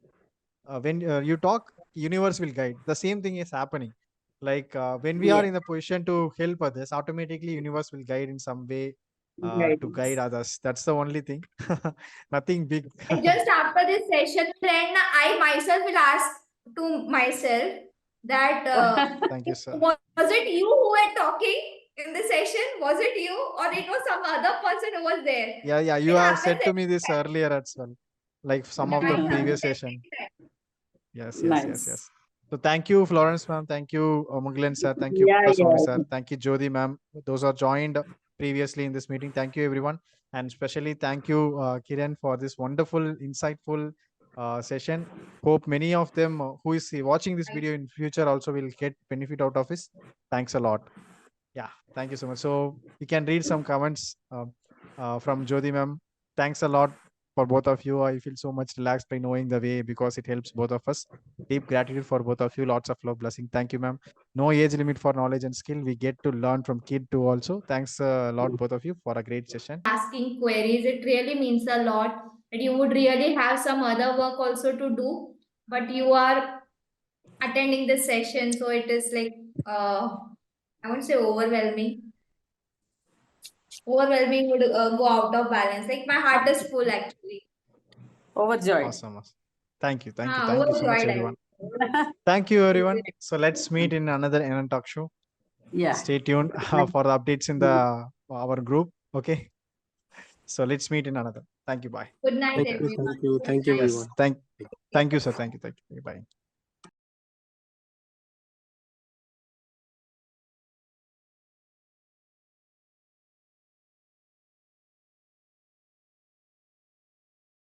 when you talk, universe will guide. The same thing is happening. Like when we are Yes. in the position to help others, automatically universe will guide in some way to guide Guidance. others. That's the only thing. Nothing big. And just after this session, then I myself will ask to myself that Thank you, sir. was it you who were talking in the session? Was it you, or it was some other person who was there? Yeah. You It have happens said to every me this time. earlier as well, like some of Yeah, the it happens previous session. every time. Nice. Yes. So thank you, Florence ma'am. Thank you, Mugilan sir. Thank you, Yeah, Swami sir. yeah. Thank you, Jyoti ma'am. Those are joined previously in this meeting. Thank you, everyone. And especially thank you, Kiran, for this wonderful, insightful session. Hope many of them who is watching this video in future also will get benefit out of this. Thanks a lot. Yeah, thank you so much. So you can read some comments from Jyoti ma'am. Thanks a lot for both of you. I feel so much relaxed by knowing the way because it helps both of us. Deep gratitude for both of you. Lots of love, blessing. Thank you, ma'am. No age limit for knowledge and skill. We get to learn from kid too also. Thanks a lot, both of you, for a great session. Asking queries, it really means a lot that you would really have some other work also to do, but you are attending this session, so it is like I won't say overwhelming. Overwhelming would go out of balance. Like my heart is full actually. Overjoyed. Awesome. Thank you. Thank you. Ah, Thank you so much, overjoyed. everyone. Thank you, everyone. So let's meet in another NN talk show. Yeah. Stay tuned for the updates in the our group. Okay. So let's meet in another. Thank you. Bye. Good night, Thank you, everyone. thank you, Good thank you, night. Yes. everyone. Thank you, sir. Thank you. Bye.